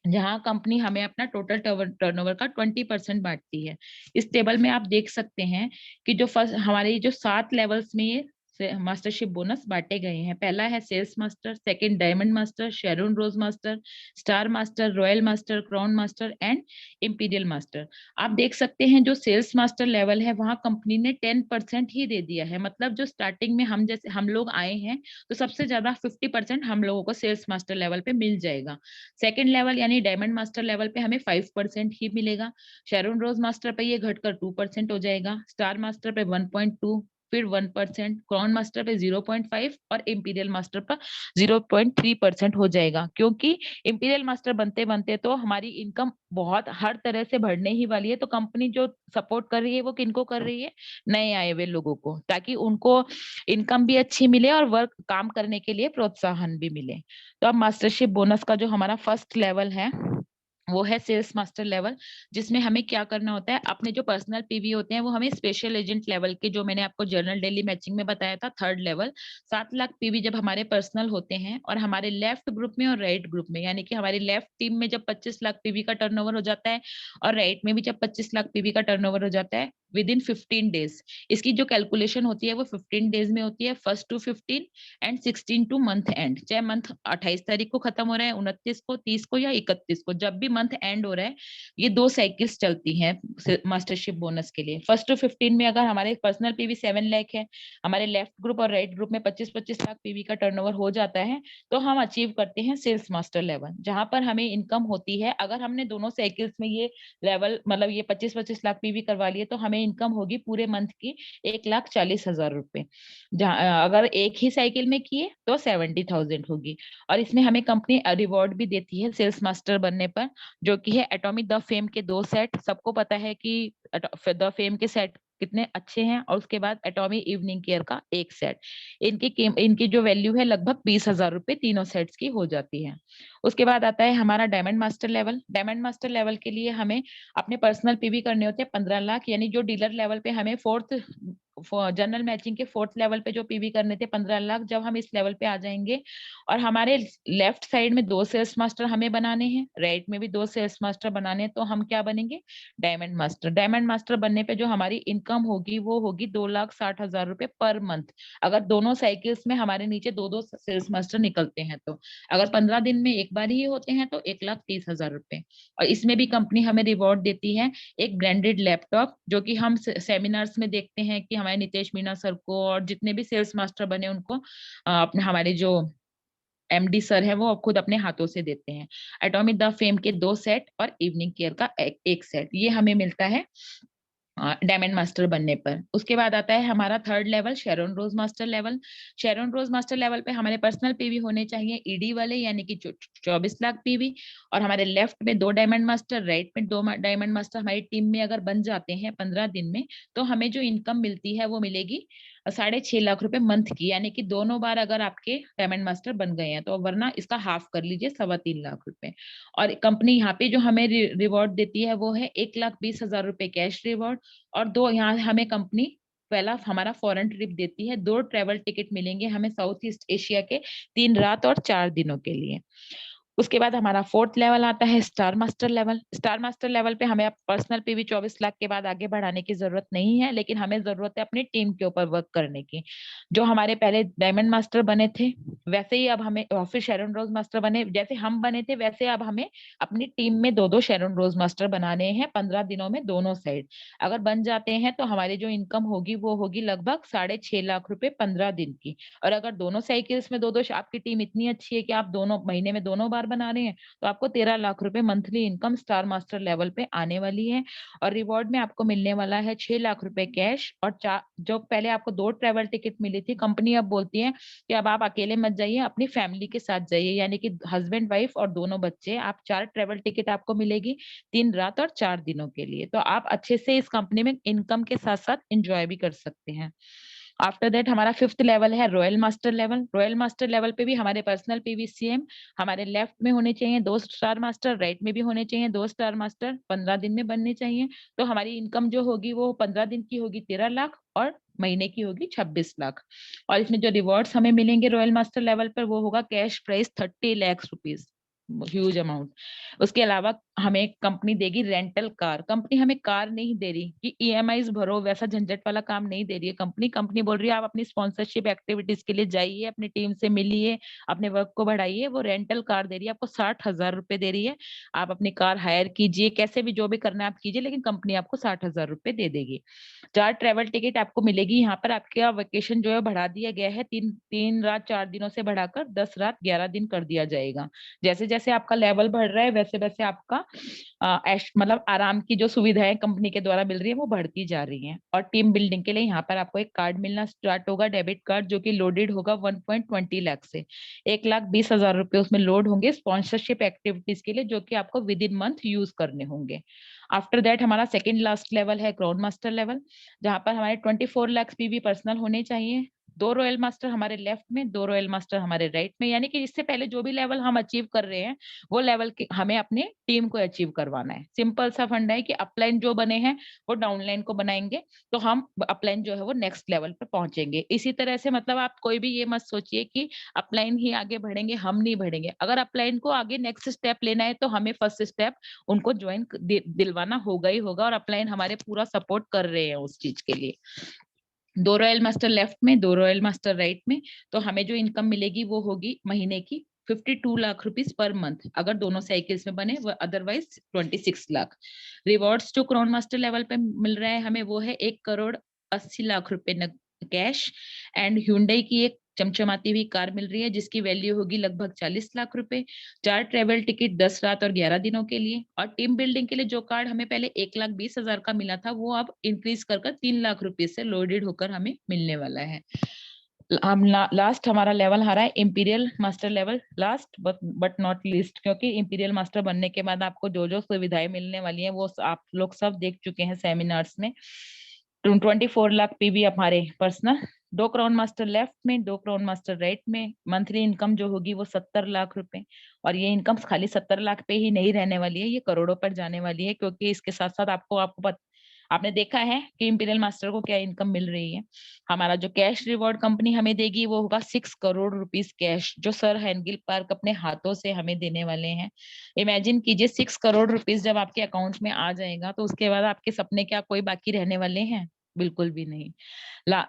[SPEAKER 1] जहाँ कंपनी हमें अपना टोटल टर्नओवर का 20% बांटती है। इस टेबल में आप देख सकते हैं कि जो फर्स्ट हमारे जो 7 लेवल्स में ये मास्टरशिप बोनस बांटे गए हैं। पहला है sales master, second diamond master, Sharon Rose master, star master, royal master, crown master and imperial master. आप देख सकते हैं जो सेल्स मास्टर लेवल है वहां कंपनी ने 10% ही दे दिया है। मतलब जो स्टार्टिंग में हम लोग आए हैं तो सबसे ज्यादा 50% हम लोगों को सेल्स मास्टर लेवल पे मिल जाएगा। सेकंड लेवल यानी डायमंड मास्टर लेवल पे हमें 5% ही मिलेगा। शेरोन रोज मास्टर पे ये घटकर 2% हो जाएगा, स्टार मास्टर पे 1.2, फिर 1%, क्राउन मास्टर पे 0.5 और इंपीरियल मास्टर पर 0.3% हो जाएगा। क्योंकि इंपीरियल मास्टर बनते बनते तो हमारी इनकम बहुत हर तरह से बढ़ने ही वाली है। तो कंपनी जो सपोर्ट कर रही है वो किनको कर रही है? नए आए हुए लोगों को, ताकि उनको इनकम भी अच्छी मिले और वर्क काम करने के लिए प्रोत्साहन भी मिले। तो अब मास्टरशिप बोनस का जो हमारा फर्स्ट लेवल है वो है सेल्स मास्टर लेवल, जिसमें हमें क्या करना होता है, अपने जो पर्सनल पीवी होते हैं वो हमें स्पेशल एजेंट लेवल के, जो मैंने आपको जर्नल डेली मैचिंग में बताया था, थर्ड लेवल 7 लाख पीवी जब हमारे पर्सनल होते हैं और हमारे लेफ्ट ग्रुप में और राइट ग्रुप में, यानी कि हमारी लेफ्ट टीम में जब 25 लाख पीवी का टर्नओवर हो जाता है और राइट में भी जब 25 लाख पीवी का टर्नओवर हो जाता है विद इन 15 डेज। इसकी जो कैलकुलेशन होती है वो 15 डेज में होती है, 1 to 15 and 16 two month and. चाहे मंथ 28 तारीख को खत्म हो रहा है, 29 को, 30 को या 31 को, जब भी मंथ एंड हो रहा है, ये 2 साइकिल्स चलती हैं मास्टरशिप बोनस के लिए। 1 to 15 में अगर हमारे पर्सनल पीवी 7 लाख है, हमारे लेफ्ट ग्रुप और राइट ग्रुप में 25-25 लाख पीवी का टर्नओवर हो जाता है, तो हम अचीव करते हैं सेल्स मास्टर लेवल, जहां पर हमें इनकम होती है। अगर हमने दोनों साइकिल्स में ये लेवल मतलब ये 25-25 लाख पीवी करवा लिए तो हमें इनकम होगी पूरे मंथ की 1,40,000 रुपए। जहाँ अगर एक ही साइकिल में किए तो 70,000 होगी। और इसमें हमें कंपनी रिवॉर्ड भी देती है सेल्स मास्टर बनने पर, जो कि है एटॉमिक द फेम के 2 सेट। सबको पता है कि द फेम के सेट कितने अच्छे हैं, और उसके बाद एटॉमी इवनिंग केयर का 1 सेट। इनकी जो वैल्यू है लगभग 20,000 रुपए तीनों सेट्स की हो जाती है। उसके बाद आता है हमारा diamond master level. Diamond master level के लिए हमें अपने पर्सनल पीवी करने होते हैं 15 लाख, यानी जो डीलर लेवल पे हमें फोर्थ जनरल मैचिंग के फोर्थ लेवल पे जो पीवी करने थे 15 लाख, जब हम इस लेवल पे आ जाएंगे और हमारे लेफ्ट साइड में 2 सेल्स मास्टर हमें बनाने हैं, राइट में भी 2 सेल्स मास्टर बनाने हैं, तो हम क्या बनेंगे? Diamond master. डायमंड मास्टर बनने पे जो हमारी इनकम होगी वो होगी 2,60,000 रुपए पर मंथ, अगर दोनों साइकिल्स में हमारे नीचे 2-2 सेल्स मास्टर निकलते हैं तो। अगर 15 दिन में एक बार ही होते हैं तो 1,30,000 रुपए। और इसमें भी कंपनी हमें रिवॉर्ड देती है एक ब्रांडेड लैपटॉप, जो कि हम सेमिनार्स में देखते हैं कि हमारे नितेश मीना सर को और जितने भी सेल्स मास्टर बने उनको अपने हमारे जो एमडी सर है वो खुद अपने हाथों से देते हैं। एटॉमिक द फेम के 2 सेट और इवनिंग केयर का एक सेट, ये हमें मिलता है डायमंड मास्टर बनने पर। उसके बाद आता है हमारा third level Charon Rose master level. Charon Rose master level पे हमारे पर्सनल पीवी होने चाहिए ईडी वाले, यानी कि 24 लाख पीवी, और हमारे लेफ्ट में 2 डायमंड मास्टर, राइट में 2 डायमंड मास्टर हमारी टीम में अगर बन जाते हैं 15 दिन में, तो हमें जो इनकम मिलती है वो मिलेगी 6.5 लाख रुपए मंथ की, यानी कि दोनों बार अगर आपके डायमंड मास्टर बन गए हैं तो, वरना इसका हाफ कर लीजिए 3.25 लाख रुपए। और कंपनी यहाँ पे जो हमें रिवॉर्ड देती है वो है 1,20,000 रुपए कैश रिवॉर्ड, और 2 यहाँ हमें कंपनी पहला हमारा फॉरेन ट्रिप देती है, 2 ट्रेवल टिकट मिलेंगे हमें साउथ ईस्ट एशिया के 3 रात और 4 दिनों के लिए। उसके बाद हमारा फोर्थ लेवल आता है star master level. Star master level पे हमें पर्सनल पीवी 24 लाख के बाद आगे बढ़ाने की जरूरत नहीं है, लेकिन हमें जरूरत है अपनी टीम के ऊपर वर्क करने की। जो हमारे पहले डायमंड मास्टर बने थे वैसे ही अब हमें, और फिर शेरन रोज मास्टर बने, जैसे हम बने थे वैसे अब हमें अपनी टीम में दो दो शेरन रोज मास्टर बनाने हैं 15 दिनों में दोनों साइड। अगर बन जाते हैं तो हमारी जो इनकम होगी वो होगी लगभग 6.5 लाख रुपए 15 दिन की। और अगर दोनों साइकिल्स में दो दो, आपकी टीम इतनी अच्छी है कि आप दोनों महीने में दोनों बार बना रहे हैं, तो आपको 13 लाख रुपए monthly income star master level पे आने वाली है। और रिवॉर्ड में आपको मिलने वाला है 6 लाख रुपए कैश, और जो पहले आपको 2 ट्रेवल टिकट मिली थी, कंपनी अब बोलती है कि अब आप अकेले मत जाइए, अपनी फैमिली के साथ जाइए, यानी कि हस्बैंड वाइफ और दोनों बच्चे, आप 4 ट्रेवल टिकट आपको मिलेगी 3 रात और 4 दिनों के लिए। तो आप अच्छे से इस कंपनी में इनकम के साथ साथ एंजॉय भी कर सकते हैं। आफ्टर दैट हमारा फिफ्थ लेवल है royal master level. Royal master level पे भी हमारे पर्सनल पीवीसीएम हमारे लेफ्ट में होने चाहिए 2 स्टार मास्टर, राइट में भी होने चाहिए 2 स्टार मास्टर, 15 दिन में बनने चाहिए। तो हमारी इनकम जो होगी वो 15 दिन की होगी 13 लाख, और महीने की होगी 26 लाख। और इसमें जो रिवॉर्ड्स हमें मिलेंगे रॉयल मास्टर लेवल पर वो होगा cash price 30 lakh rupees, huge amount. उसके अलावा हमें कंपनी देगी रेंटल कार। कंपनी हमें कार नहीं दे रही कि ईएमआई भरो, वैसा झंझट वाला काम नहीं दे रही है कंपनी। कंपनी बोल रही है आप अपनी स्पॉन्सरशिप एक्टिविटीज के लिए जाइए, अपनी टीम से मिलिए, अपने वर्क को बढ़ाइए। वो रेंटल कार दे रही है आपको, 60,000 रुपए दे रही है। आप अपनी कार हायर कीजिए, कैसे भी जो भी करना है आप कीजिए, लेकिन कंपनी आपको 60,000 रुपए दे देगी। 4 ट्रेवल टिकट आपको मिलेगी। यहाँ पर आपका वेकेशन जो है बढ़ा दिया गया है, 3 रात 4 दिनों से बढ़ाकर 10 रात 11 दिन कर दिया जाएगा। जैसे जैसे आपका लेवल बढ़ रहा है वैसे वैसे आपका मतलब आराम की जो सुविधाएं कंपनी के द्वारा मिल रही है वो बढ़ती जा रही हैं। और टीम बिल्डिंग के लिए यहाँ पर आपको एक कार्ड मिलना स्टार्ट होगा, डेबिट कार्ड, जो कि लोडेड होगा 1.20 लाख से। 1,20,000 रुपए उसमें लोड होंगे स्पॉन्सरशिप एक्टिविटीज के लिए, जो कि आपको विद इन मंथ यूज करने होंगे। आफ्टर दैट हमारा सेकंड लास्ट लेवल है क्राउन मास्टर लेवल, जहां पर हमारे 24 लाख पीवी पर्सनल होने चाहिए। 2 रॉयल मास्टर हमारे लेफ्ट में, 2 रॉयल मास्टर हमारे राइट में, यानी कि इससे पहले जो भी लेवल हम अचीव कर रहे हैं वो लेवल हमें अपने टीम को अचीव करवाना है। सिंपल सा फंडा है कि अपलाइन जो बने हैं वो डाउनलाइन को बनाएंगे, तो हम अपलाइन जो है वो नेक्स्ट लेवल पर पहुंचेंगे। इसी तरह से मतलब आप कोई भी ये मत सोचिए कि अपलाइन ही आगे बढ़ेंगे, हम नहीं बढ़ेंगे। अगर अपलाइन को आगे नेक्स्ट स्टेप लेना है तो हमें फर्स्ट स्टेप उनको ज्वाइन दिलवाना होगा ही होगा, और अपलाइन हमारे पूरा सपोर्ट कर रहे हैं उस चीज के लिए। 2 रॉयल मास्टर लेफ्ट में, 2 रॉयल मास्टर राइट में, तो हमें जो इनकम मिलेगी वो होगी महीने की 52 लाख रुपीज पर मंथ, अगर दोनों साइकिल्स में बने, वो अदरवाइज 26 लाख। रिवॉर्ड्स जो क्राउन मास्टर लेवल पे मिल रहा है हमें वो है 1,80,00,000 रुपए कैश, एंड Hyundai की एक चमचमाती हुई कार मिल रही है जिसकी वैल्यू होगी लगभग 40 लाख रुपए। 4 ट्रेवल टिकट 10 रात और 11 दिनों के लिए। और टीम बिल्डिंग के लिए जो कार्ड हमें पहले 1,20,000 का मिला था वो अब इंक्रीज कर 3 लाख रुपए से लोडेड होकर हमें मिलने वाला है। हम लास्ट हमारा लेवल आ रहा है imperial master level, last but not least, क्योंकि इंपीरियल मास्टर बनने के बाद आपको जो जो सुविधाएं मिलने वाली हैं वो आप लोग सब देख चुके हैं सेमिनार्स में। 24 लाख पीवी हमारे पर्सनल, 2 क्राउन मास्टर लेफ्ट में, 2 क्राउन मास्टर राइट में, मंथली इनकम जो होगी वो 70 लाख रुपए। और ये इनकम खाली 70 लाख पे ही नहीं रहने वाली है, ये करोड़ों पर जाने वाली है, क्योंकि इसके साथ साथ आपको आपको आपने देखा है कि इंपीरियल मास्टर को क्या इनकम मिल रही है। हमारा जो कैश रिवॉर्ड कंपनी हमें देगी वो होगा 6 करोड़ रुपीज कैश, जो सर हैंगिल पार्क अपने हाथों से हमें देने वाले हैं। इमेजिन कीजिए 6 करोड़ रुपीज जब आपके अकाउंट में आ जाएगा तो उसके बाद आपके सपने क्या कोई बाकी रहने वाले हैं? बिल्कुल भी नहीं।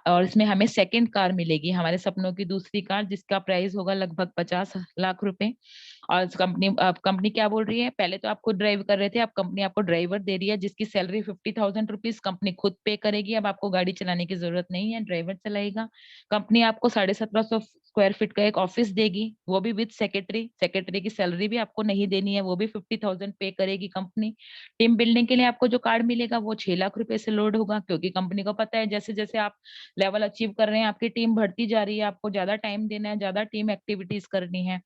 [SPEAKER 1] और इसमें हमें सेकंड कार मिलेगी, हमारे सपनों की दूसरी कार, जिसका प्राइस होगा लगभग 50 लाख रुपए। और कंपनी क्या बोल रही है, पहले तो आप खुद ड्राइव कर रहे थे, अब कंपनी आपको ड्राइवर दे रही है जिसकी सैलरी 50,000 रुपीज कंपनी खुद पे करेगी। अब आपको गाड़ी चलाने की जरूरत नहीं है, ड्राइवर चलाएगा। कंपनी आपको 1750 स्क्वायर फीट का एक ऑफिस देगी, वो भी विद सेक्रेटरी। सेक्रेटरी की सैलरी भी आपको नहीं देनी है, वो भी 50,000 पे करेगी कंपनी। टीम बिल्डिंग के लिए आपको जो कार्ड मिलेगा वो 6 लाख रुपए से लोड होगा, क्योंकि कंपनी को पता है जैसे जैसे आप लेवल अचीव कर रहे हैं आपकी टीम बढ़ती जा रही है, आपको ज्यादा टाइम देना है, ज्यादा टीम एक्टिविटीज करनी है।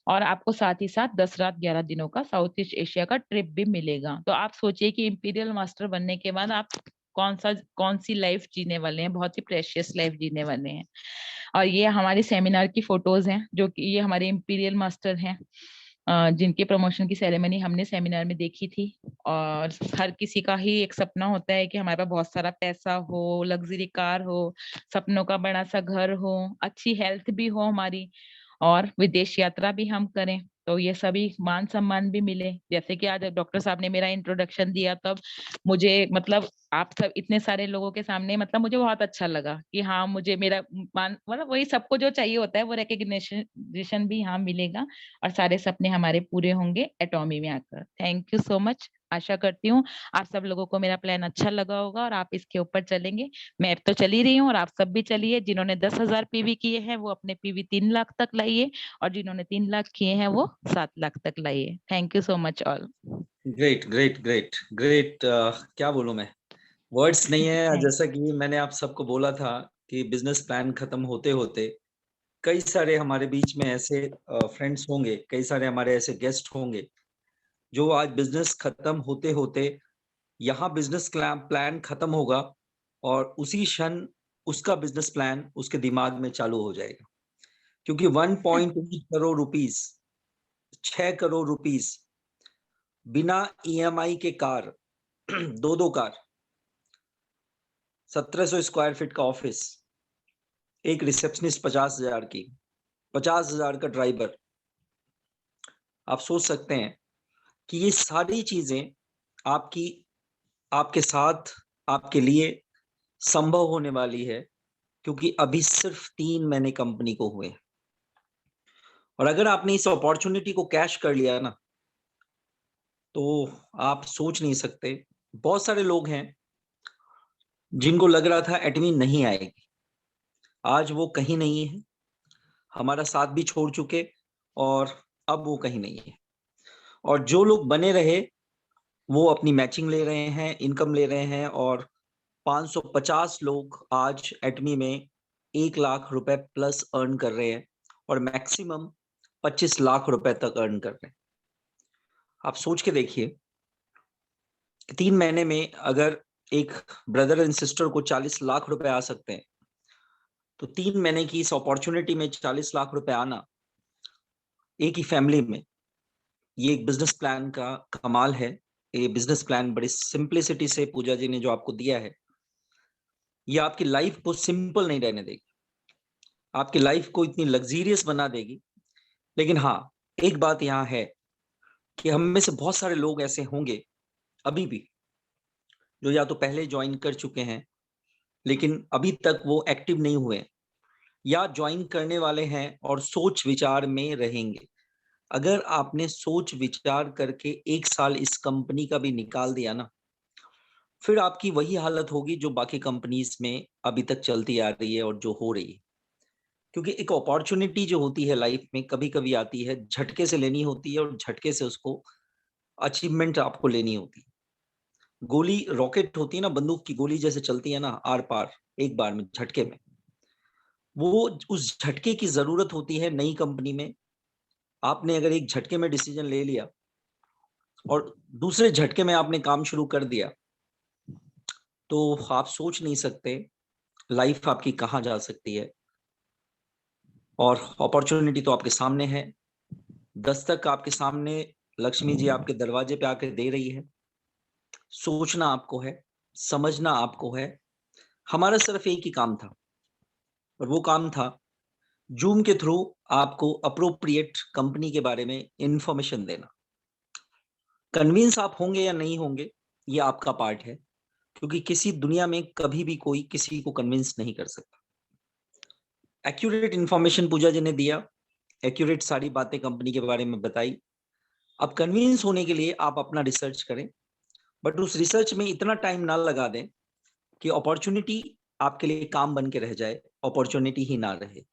[SPEAKER 1] और आपको साथ ही साथ 10 रात 11 दिनों का साउथ ईस्ट एशिया का ट्रिप भी मिलेगा। तो आप सोचिए कि इंपीरियल मास्टर बनने के बाद आप कौन सी लाइफ जीने वाले हैं, बहुत ही प्रेशियस लाइफ जीने वाले हैं। और ये हमारी सेमिनार की फोटोज हैं, जो कि ये हमारे इंपीरियल मास्टर हैं, जिनके प्रमोशन की सेरेमनी हमने सेमिनार में देखी थी। और हर किसी का ही एक सपना होता है कि हमारे पास बहुत सारा पैसा हो, लग्जरी कार हो, सपनों का बड़ा सा घर हो, अच्छी हेल्थ भी हो हमारी, और विदेश यात्रा भी हम करें। तो ये सभी मान सम्मान भी मिले। जैसे कि आज डॉक्टर साहब ने मेरा इंट्रोडक्शन दिया, तब मुझे मतलब आप सब इतने सारे लोगों के सामने मतलब मुझे बहुत अच्छा लगा कि हाँ, मुझे मेरा मान मतलब वही सबको जो चाहिए होता है वो रिकग्निशन भी यहाँ मिलेगा, और सारे सपने हमारे पूरे होंगे एटॉमी में आकर। Thank you so much. आशा करती हूँ आप सब लोगों को मेरा प्लान अच्छा लगा होगा और आप इसके ऊपर चलेंगे। मैं अब तो चली रही हूँ और आप सब भी चलिए। जिन्होंने 10,000 पीवी किए हैं वो अपने पीवी 3 लाख तक लाइए, और जिन्होंने 3 लाख किए हैं वो 7 लाख तक लाइए। Thank you so much all.
[SPEAKER 2] Great great great great. क्या बोलूं मैं, वर्ड्स नहीं है।
[SPEAKER 1] थैंक
[SPEAKER 2] जैसा कि मैंने आप सबको बोला था कि बिजनेस प्लान खत्म होते होते कई सारे हमारे बीच में ऐसे फ्रेंड्स होंगे, कई सारे हमारे ऐसे गेस्ट होंगे जो आज बिजनेस खत्म होते होते यहाँ बिजनेस प्लान खत्म होगा और उसी क्षण उसका बिजनेस प्लान उसके दिमाग में चालू हो जाएगा। क्योंकि 1.8 करोड़ रुपीस, 6 करोड़ रुपीस बिना ईएमआई के कार, दो कार, 1700 स्क्वायर फीट का ऑफिस, एक रिसेप्शनिस्ट 50,000 की, 50,000 का ड्राइवर। आप सोच सकते हैं कि ये सारी चीजें आपकी आपके साथ आपके लिए संभव होने वाली है क्योंकि अभी सिर्फ 3 महीने कंपनी को हुए। और अगर आपने इस अपॉर्चुनिटी को कैश कर लिया ना, तो आप सोच नहीं सकते। बहुत सारे लोग हैं जिनको लग रहा था एटमी नहीं आएगी, आज वो कहीं नहीं है, हमारा साथ भी छोड़ चुके और अब वो कहीं नहीं है। और जो लोग बने रहे वो अपनी मैचिंग ले रहे हैं, इनकम ले रहे हैं, और 550 लोग आज एटमी में 1 लाख रुपए प्लस अर्न कर रहे हैं और मैक्सिमम 25 लाख रुपए तक अर्न कर रहे हैं। आप सोच के देखिए, 3 महीने में अगर एक ब्रदर एंड सिस्टर को 40 लाख रुपए आ सकते हैं, तो 3 महीने की इस अपॉर्चुनिटी में 40 लाख रुपए आना एक ही फैमिली में, ये एक बिजनेस प्लान का कमाल है। ये बिजनेस प्लान बड़ी सिंप्लिसिटी से पूजा जी ने जो आपको दिया है, ये आपकी लाइफ को सिंपल नहीं रहने देगी, आपकी लाइफ को इतनी लग्जीरियस बना देगी। लेकिन हाँ, एक बात यहाँ है कि हम में से बहुत सारे लोग ऐसे होंगे अभी भी जो या तो पहले ज्वाइन कर चुके हैं लेकिन अभी तक वो एक्टिव नहीं हुए, या ज्वाइन करने वाले हैं और सोच विचार में रहेंगे। अगर आपने सोच विचार करके 1 साल इस कंपनी का भी निकाल दिया ना, फिर आपकी वही हालत होगी जो बाकी कंपनीज में अभी तक चलती आ रही है और जो हो रही है। क्योंकि एक अपॉर्चुनिटी जो होती है लाइफ में कभी कभी आती है, झटके से लेनी होती है और झटके से उसको अचीवमेंट आपको लेनी होती है। गोली रॉकेट होती है ना, बंदूक की गोली जैसे चलती है ना आर पार एक बार में झटके में, वो उस झटके की जरूरत होती है नई कंपनी में। आपने अगर एक झटके में डिसीजन ले लिया और दूसरे झटके में आपने काम शुरू कर दिया, तो आप सोच नहीं सकते लाइफ आपकी कहाँ जा सकती है। और अपॉर्चुनिटी तो आपके सामने है, दस्तक आपके सामने लक्ष्मी जी आपके दरवाजे पे आकर दे रही है। सोचना आपको है, समझना आपको है। हमारा सिर्फ एक ही काम था, और वो काम था जूम के थ्रू आपको अप्रोप्रिएट कंपनी के बारे में इंफॉर्मेशन देना। कन्विंस आप होंगे या नहीं होंगे, ये आपका पार्ट है, क्योंकि किसी दुनिया में कभी भी कोई किसी को कन्विंस नहीं कर सकता। एक्यूरेट इंफॉर्मेशन पूजा जी ने दिया, एक्यूरेट सारी बातें कंपनी के बारे में बताई। अब कन्विंस होने के लिए आप अपना रिसर्च करें, बट उस रिसर्च में इतना टाइम ना लगा दें कि अपॉर्चुनिटी आपके लिए काम बन के रह जाए, अपॉर्चुनिटी ही ना रहे।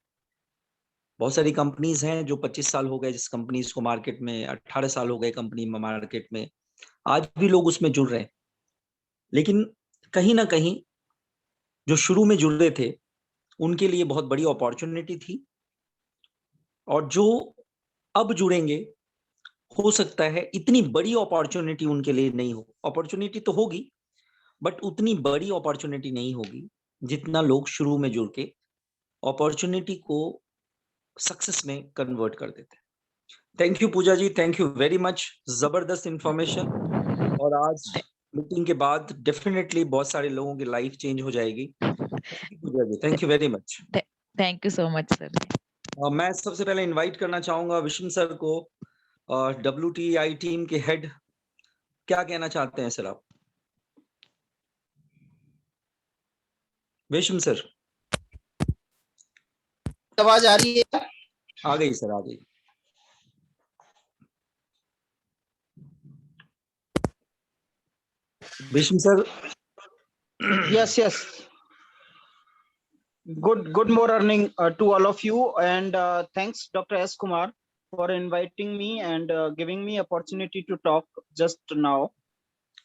[SPEAKER 2] बहुत सारी कंपनीज हैं जो 25 साल हो गए जिस कंपनीज को मार्केट में, 18 साल हो गए कंपनी में मार्केट में, आज भी लोग उसमें जुड़ रहे हैं। लेकिन कहीं ना कहीं जो शुरू में जुड़ रहे थे उनके लिए बहुत बड़ी अपॉर्चुनिटी थी, और जो अब जुड़ेंगे हो सकता है इतनी बड़ी अपॉर्चुनिटी उनके लिए नहीं हो। अपॉर्चुनिटी तो होगी बट उतनी बड़ी अपॉर्चुनिटी नहीं होगी जितना लोग शुरू में जुड़ के अपॉर्चुनिटी को सक्सेस में कन्वर्ट कर देते हैं। Thank you Pooja ji, thank you very much, जबरदस्त इंफॉर्मेशन। और आज मीटिंग के बाद डेफिनेटली बहुत सारे लोगों की लाइफ चेंज हो जाएगी। Thank you Pooja ji, thank you very much.
[SPEAKER 1] Thank you so much sir.
[SPEAKER 2] मैं सबसे पहले इनवाइट करना चाहूंगा विष्णु सर को, WTI टीम के हेड क्या कहना चाहते हैं सर आप? विश्व सर,
[SPEAKER 3] आवाज आ रही है?
[SPEAKER 2] आ गई सर, आ गई। विश्व sir.
[SPEAKER 3] Yes, yes. Good morning to all of you, and thanks Dr. S. Kumar for inviting me and giving me opportunity to talk just now.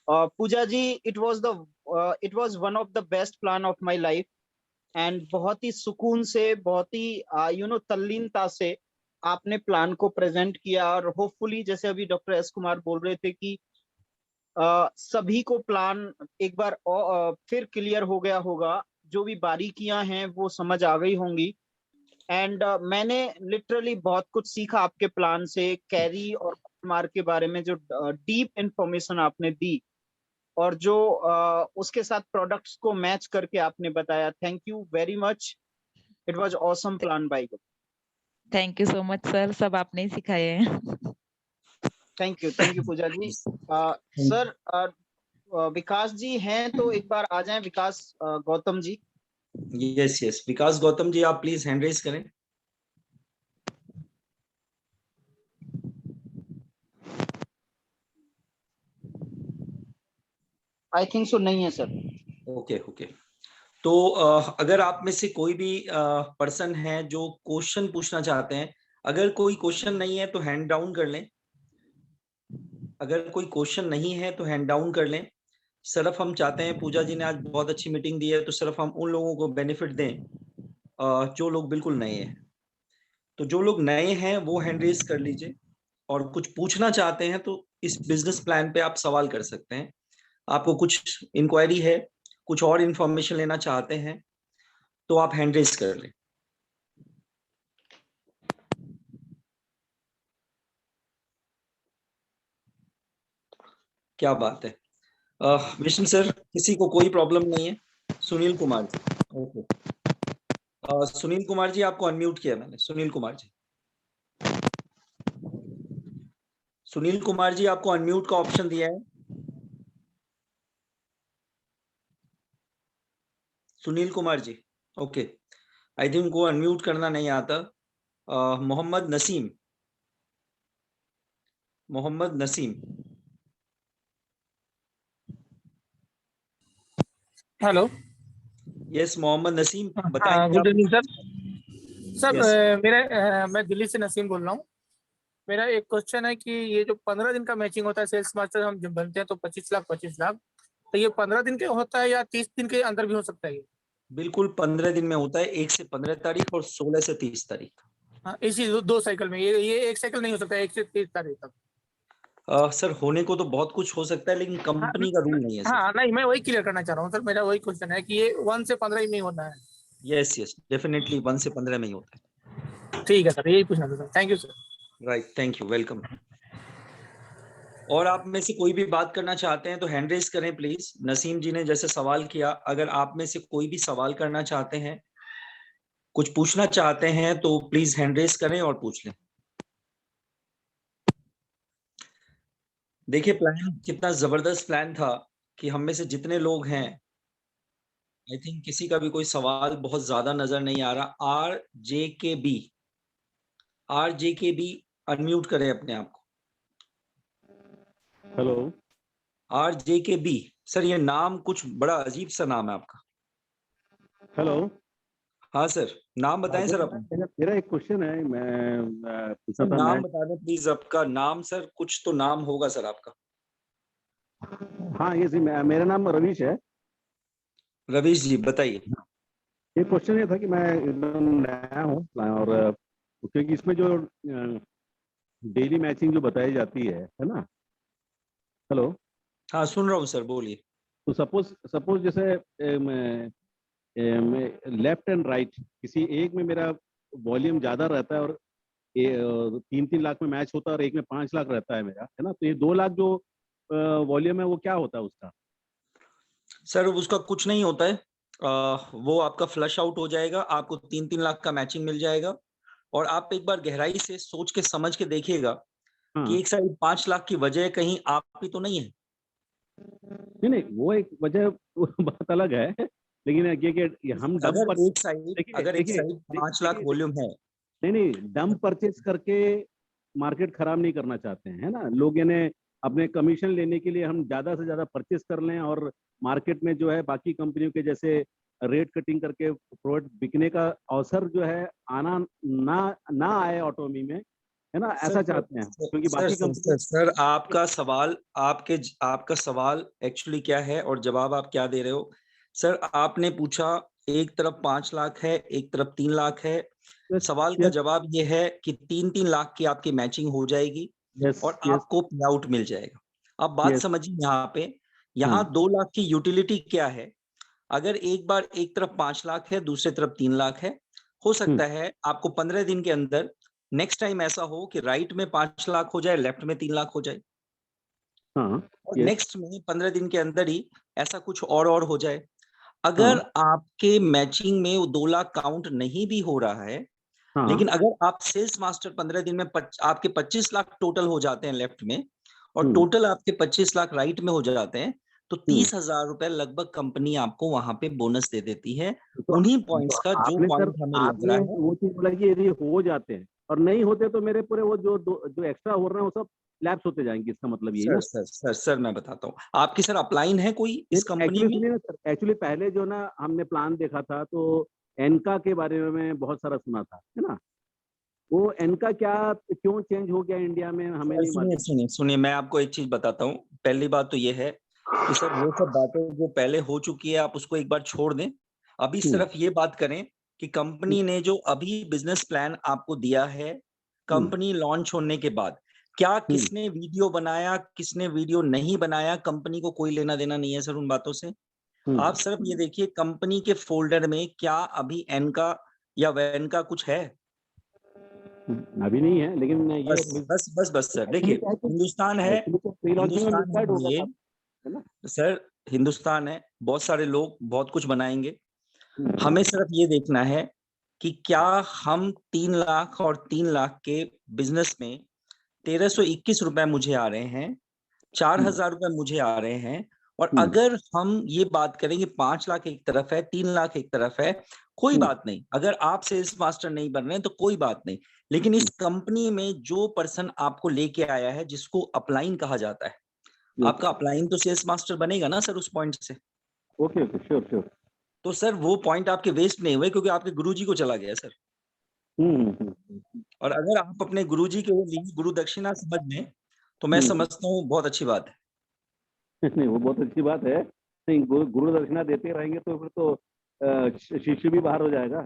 [SPEAKER 3] Pooja ji, it was one of the best plan of my life, and बहुत ही सुकून से, बहुत ही तल्लीनता से आपने plan को present किया, और होपफुली जैसे अभी डॉक्टर एस कुमार बोल रहे थे कि सभी को प्लान एक बार फिर क्लियर हो गया होगा, जो भी बारीकियां हैं वो समझ आ गई होंगी। एंड मैंने लिटरली बहुत कुछ सीखा आपके प्लान से, कैरी और कुमार के बारे में जो डीप इंफॉर्मेशन आपने दी, और जो उसके साथ प्रोडक्ट्स को मैच करके आपने बताया। Thank you very much, it was awesome plan by you.
[SPEAKER 1] Thank you so much sir, सब आपने ही सिखाए हैं।
[SPEAKER 3] Thank you Pooja ji. Sir Vikas ji हैं तो एक बार आ जाएं, विकास गौतम जी।
[SPEAKER 2] यस यस, विकास गौतम जी, आप प्लीज हैंड रेज करें।
[SPEAKER 3] आई थिंक सो नहीं है सर।
[SPEAKER 2] ओके ओके, तो अगर आप में से कोई भी पर्सन है जो क्वेश्चन पूछना चाहते हैं, अगर कोई क्वेश्चन नहीं है तो हैंड डाउन कर लें। अगर कोई क्वेश्चन नहीं है तो हैंड डाउन कर लें। सिर्फ हम चाहते हैं, पूजा जी ने आज बहुत अच्छी मीटिंग दी है, तो सिर्फ हम उन लोगों को बेनिफिट दें जो लोग बिल्कुल नए हैं। तो जो लोग नए हैं वो हैंड रेज कर लीजिए, और कुछ पूछना चाहते हैं तो इस बिजनेस प्लान पे आप सवाल कर सकते हैं। आपको कुछ इंक्वायरी है, कुछ और इंफॉर्मेशन लेना चाहते हैं, तो आप हैंड रेज कर लें। क्या बात है। विष्णु सर, किसी को कोई प्रॉब्लम नहीं है? सुनील कुमार जी, ओके। सुनील कुमार जी, आपको अनम्यूट किया मैंने। सुनील कुमार जी, सुनील कुमार जी, आपको अनम्यूट का ऑप्शन दिया है। Sunil Kumar ji, okay. I think वो अनम्यूट करना नहीं आता। मोहम्मद नसीम, मोहम्मद नसीम।
[SPEAKER 4] हेलो।
[SPEAKER 2] यस मोहम्मद नसीम, बताएं
[SPEAKER 4] हाँ,
[SPEAKER 2] क्या
[SPEAKER 4] गुड इवनिंग सर।
[SPEAKER 2] पूछना
[SPEAKER 4] सर
[SPEAKER 2] है? यस
[SPEAKER 4] मैं दिल्ली से नसीम बोल रहा हूँ। मेरा एक क्वेश्चन है कि ये जो 15 दिन का मैचिंग होता है, सेल्स मास्टर हम जब बनते हैं तो 25 लाख, तो ये 15 दिन के होता है या 30 दिन के अंदर भी हो सकता है ये?
[SPEAKER 2] बिल्कुल 15 दिन में होता है, 1 से 15 तारीख और 16 से 30 तारीख।
[SPEAKER 4] हाँ, इसी दो साइकिल में, ये एक साइकिल नहीं हो सकता 1 से 30 तारीख तक?
[SPEAKER 2] सर होने को तो बहुत कुछ हो सकता है, लेकिन
[SPEAKER 4] हाँ,
[SPEAKER 2] कंपनी का रूल नहीं है सर।
[SPEAKER 4] हाँ नहीं, मैं वही क्लियर करना चाह रहा हूँ सर। मेरा वही क्वेश्चन है कि ये 1 से 15 ही नहीं होना है?
[SPEAKER 2] यस यस, डेफिनेटली 1 से 15 में ही होता है।
[SPEAKER 4] ठीक है सर, यही पूछना था sir. Thank you sir.
[SPEAKER 2] Right, thank you, welcome. और आप में से कोई भी बात करना चाहते हैं तो हैंड रेज करें प्लीज। नसीम जी ने जैसे सवाल किया, अगर आप में से कोई भी सवाल करना चाहते हैं, कुछ पूछना चाहते हैं, तो प्लीज हैंड रेज करें और पूछ लें। देखिए प्लान कितना जबरदस्त प्लान था कि हम में से जितने लोग हैं, आई थिंक किसी का भी कोई सवाल बहुत ज्यादा नजर नहीं आ रहा। आर जे के बी अनम्यूट करें अपने आप को।
[SPEAKER 5] हेलो।
[SPEAKER 2] आर जे के बी, सर ये नाम कुछ बड़ा अजीब सा नाम है आपका।
[SPEAKER 5] हेलो।
[SPEAKER 2] हाँ सर, नाम बताएं सर अपना।
[SPEAKER 5] मेरा एक क्वेश्चन है, मैं पूछना था।
[SPEAKER 2] नाम बता दें प्लीज आपका नाम। सर कुछ तो नाम होगा सर आपका।
[SPEAKER 5] हाँ ये जी, मेरा नाम रवीश है।
[SPEAKER 2] रवीश जी बताइए।
[SPEAKER 5] ये क्वेश्चन ये था कि मैं एकदम नया हूँ, और क्योंकि इसमें जो डेली मैचिंग जो बताई जाती है ना। हेलो।
[SPEAKER 2] हाँ सुन रहा हूँ सर, बोलिए।
[SPEAKER 5] तो सपोज जैसे लेफ्ट एंड राइट किसी एक में मेरा वॉल्यूम ज्यादा रहता है, और 3-3 लाख में मैच होता है, और एक में 5 लाख रहता है मेरा, है ना। तो ये 2 लाख जो वॉल्यूम है वो क्या होता है उसका?
[SPEAKER 2] सर उसका कुछ नहीं होता है। वो आपका फ्लश आउट हो जाएगा, आपको 3-3 लाख का मैचिंग मिल जाएगा। और आप एक बार गहराई से सोच के समझ के देखिएगा,
[SPEAKER 5] हाँ
[SPEAKER 2] कि एक साइड 5 लाख की वजह कहीं आप ही तो नहीं है?
[SPEAKER 5] नहीं, वो एक वजह बात अलग है, लेकिन ये कि हम डम
[SPEAKER 2] अगर
[SPEAKER 5] पर
[SPEAKER 2] एक साइड
[SPEAKER 5] देखिए
[SPEAKER 2] अगर एक
[SPEAKER 5] देखिए
[SPEAKER 2] साइड 5 लाख
[SPEAKER 5] देखिए
[SPEAKER 2] वॉल्यूम है,
[SPEAKER 5] नहीं डम परचेज करके मार्केट खराब नहीं करना चाहते हैं, है ना। लोग यानी अपने कमीशन लेने के लिए हम ज्यादा से ज्यादा परचेज कर लें और मार्केट में जो है बाकी कंपनियों के जैसे रेट कटिंग करके प्रोडक्ट बिकने का अवसर जो है आना ना ना आए ऑटोमी में, है ना,
[SPEAKER 2] सर
[SPEAKER 5] ऐसा
[SPEAKER 2] सर
[SPEAKER 5] चाहते हैं
[SPEAKER 2] सर
[SPEAKER 5] क्योंकि
[SPEAKER 2] सर
[SPEAKER 5] बाकी
[SPEAKER 2] सर
[SPEAKER 5] कंपनी
[SPEAKER 2] सर, सर आपका सवाल एक्चुअली क्या है और जवाब आप क्या दे रहे हो? सर आपने पूछा एक तरफ 5 लाख है, एक तरफ 3 लाख है।
[SPEAKER 5] यस
[SPEAKER 2] सवाल का
[SPEAKER 5] यस
[SPEAKER 2] जवाब ये है कि 3-3 लाख की आपकी मैचिंग हो जाएगी
[SPEAKER 5] यस
[SPEAKER 2] और
[SPEAKER 5] यस
[SPEAKER 2] आपको पे आउट मिल जाएगा। अब बात
[SPEAKER 5] यस
[SPEAKER 2] समझिए यहाँ पे,
[SPEAKER 5] हाँ
[SPEAKER 2] यहाँ 2 लाख की यूटिलिटी क्या है? अगर एक बार एक तरफ 5 लाख है, दूसरी तरफ 3 लाख है, हो सकता है आपको 15 दिन के अंदर नेक्स्ट टाइम ऐसा हो कि राइट में 5 लाख हो जाए, लेफ्ट में 3 लाख हो जाए
[SPEAKER 5] हाँ
[SPEAKER 2] और
[SPEAKER 5] यस
[SPEAKER 2] नेक्स्ट में 15 दिन के अंदर ही ऐसा कुछ और हो जाए।
[SPEAKER 5] हाँ
[SPEAKER 2] अगर आपके मैचिंग में वो 2 लाख काउंट नहीं भी हो रहा है,
[SPEAKER 5] हाँ
[SPEAKER 2] लेकिन अगर आप सेल्स मास्टर 15 दिन में आपके 25 लाख टोटल हो जाते हैं लेफ्ट में और
[SPEAKER 5] हम्म
[SPEAKER 2] टोटल आपके 25 लाख राइट में हो जाते हैं, तो
[SPEAKER 5] हम्म
[SPEAKER 2] 30,000 रुपए लगभग कंपनी आपको वहां पे बोनस दे देती है।
[SPEAKER 5] तो,
[SPEAKER 2] उन्हीं
[SPEAKER 5] तो
[SPEAKER 2] पॉइंट्स का जो
[SPEAKER 5] आपने सर
[SPEAKER 2] पॉइंट हमें लग
[SPEAKER 5] आपने
[SPEAKER 2] रहा है।
[SPEAKER 5] वो चीज बोला कि यदि हो जाते हैं और नहीं होते तो मेरे पूरे वो जो एक्स्ट्रा हो रहे हैं वो सब लैप्स होते जाएंगे, इसका मतलब यही ना।
[SPEAKER 2] सर मैं बताता हूँ आपकी। सर अपलाइन है कोई इस कंपनी
[SPEAKER 5] एक्चुअली
[SPEAKER 2] में?
[SPEAKER 5] सुनिए ना सर, एक्चुअली पहले जो ना हमने प्लान देखा था तो एनका के बारे में बहुत सारा सुना था, है ना। वो एनका क्या क्यों चेंज हो गया इंडिया में हमें
[SPEAKER 2] सर
[SPEAKER 5] नहीं
[SPEAKER 2] सुनिए
[SPEAKER 5] मालूम।
[SPEAKER 2] सुनिए सुनिए, मैं आपको एक चीज बताता हूँ। पहली बात तो ये है कि सर वो सब बातें जो पहले हो चुकी है आप उसको एक बार छोड़ दें। अभी
[SPEAKER 5] हम्म
[SPEAKER 2] सिर्फ ये बात करें कि कंपनी ने जो अभी बिजनेस प्लान आपको दिया है,
[SPEAKER 5] हम्म
[SPEAKER 2] कंपनी लॉन्च होने के बाद क्या
[SPEAKER 5] हम्म
[SPEAKER 2] किसने वीडियो बनाया, किसने वीडियो नहीं बनाया, कंपनी को कोई लेना देना नहीं है सर उन बातों से। आप सिर्फ ये देखिए कंपनी के फोल्डर में क्या अभी एन का या वैन का कुछ है?
[SPEAKER 5] अभी नहीं है, लेकिन ये
[SPEAKER 2] बस सर
[SPEAKER 5] एक्चुअली
[SPEAKER 2] देखिए,
[SPEAKER 5] क्या है कि
[SPEAKER 2] हिंदुस्तान है,
[SPEAKER 5] एक्चुअली तो प्री लॉन्चिंग में
[SPEAKER 2] हिंदुस्तान
[SPEAKER 5] मिसगाइड हो
[SPEAKER 2] है
[SPEAKER 5] गया
[SPEAKER 2] ये।
[SPEAKER 5] था, है ना।
[SPEAKER 2] सर हिंदुस्तान है, बहुत सारे लोग बहुत कुछ बनाएंगे।
[SPEAKER 5] हम्म
[SPEAKER 2] हमें सिर्फ ये देखना है कि क्या हम 3 लाख और 3 लाख के बिजनेस में 1321 रुपए मुझे आ रहे हैं, 4,000 रुपए मुझे आ रहे हैं। और
[SPEAKER 5] हम्म
[SPEAKER 2] अगर हम ये बात करें कि 5 लाख एक तरफ है, 3 लाख एक तरफ है, कोई
[SPEAKER 5] हम्म
[SPEAKER 2] बात नहीं। अगर आप सेल्स मास्टर नहीं बन रहे हैं तो कोई बात नहीं, लेकिन इस कंपनी में जो पर्सन आपको लेके आया है जिसको अपलाइन कहा जाता है, आपका अपलाइन तो सेल्स मास्टर बनेगा ना सर उस पॉइंट से।
[SPEAKER 5] Okay okay sure sure.
[SPEAKER 2] तो सर वो पॉइंट आपके वेस्ट नहीं हुए क्योंकि आपके गुरुजी को चला गया सर। और अगर आप अपने गुरुजी के लिए गुरु दक्षिणा समझ लें तो मैं
[SPEAKER 5] हम्म।
[SPEAKER 2] समझता हूँ बहुत अच्छी बात है।
[SPEAKER 5] नहीं वो बहुत अच्छी बात है, नहीं गुरु दक्षिणा देते रहेंगे तो फिर तो शिष्य भी बाहर हो जाएगा।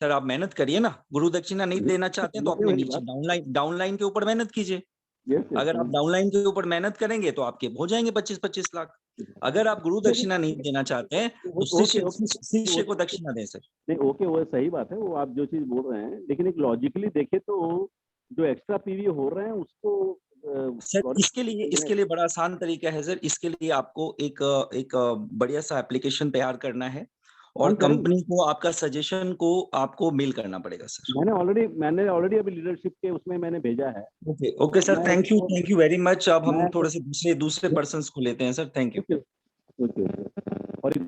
[SPEAKER 2] सर आप मेहनत करिए ना, गुरु दक्षिणा नहीं देना चाहते हैं तो
[SPEAKER 5] मुझे
[SPEAKER 2] अपने
[SPEAKER 5] वही
[SPEAKER 2] नीचे
[SPEAKER 5] बात।
[SPEAKER 2] डाउनलाइन के ऊपर मेहनत कीजिए।
[SPEAKER 5] यस यस
[SPEAKER 2] अगर आप डाउनलाइन के ऊपर मेहनत करेंगे तो आपके हो जाएंगे 25-25 लाख। अगर आप गुरु दक्षिणा नहीं देना चाहते हैं तो
[SPEAKER 5] ओके
[SPEAKER 2] शिष्य
[SPEAKER 5] ओके
[SPEAKER 2] शिष्य को दक्षिणा दें सर।
[SPEAKER 5] नहीं ओके वो सही बात है, वो आप जो चीज बोल रहे हैं, लेकिन एक लॉजिकली देखे तो जो एक्स्ट्रा पीवी हो रहे हैं उसको
[SPEAKER 2] सर
[SPEAKER 5] गवर्नमेंट देना
[SPEAKER 2] इसके लिए बड़ा आसान तरीका है सर। इसके लिए आपको एक बढ़िया सा एप्लीकेशन तैयार करना है और
[SPEAKER 5] हम करेंगे।
[SPEAKER 2] कंपनी को आपका सजेशन को आपको मेल करना पड़ेगा सर।
[SPEAKER 5] मैंने ऑलरेडी अभी लीडरशिप के उसमें मैंने भेजा है।
[SPEAKER 2] ओके ओके
[SPEAKER 5] तो
[SPEAKER 2] सर,
[SPEAKER 5] मैं
[SPEAKER 2] थैंक यू वेरी मच। अब हम
[SPEAKER 5] मैं
[SPEAKER 2] थोड़े से दूसरे पर्सन्स को लेते हैं sir. Thank you.
[SPEAKER 5] Okay okay और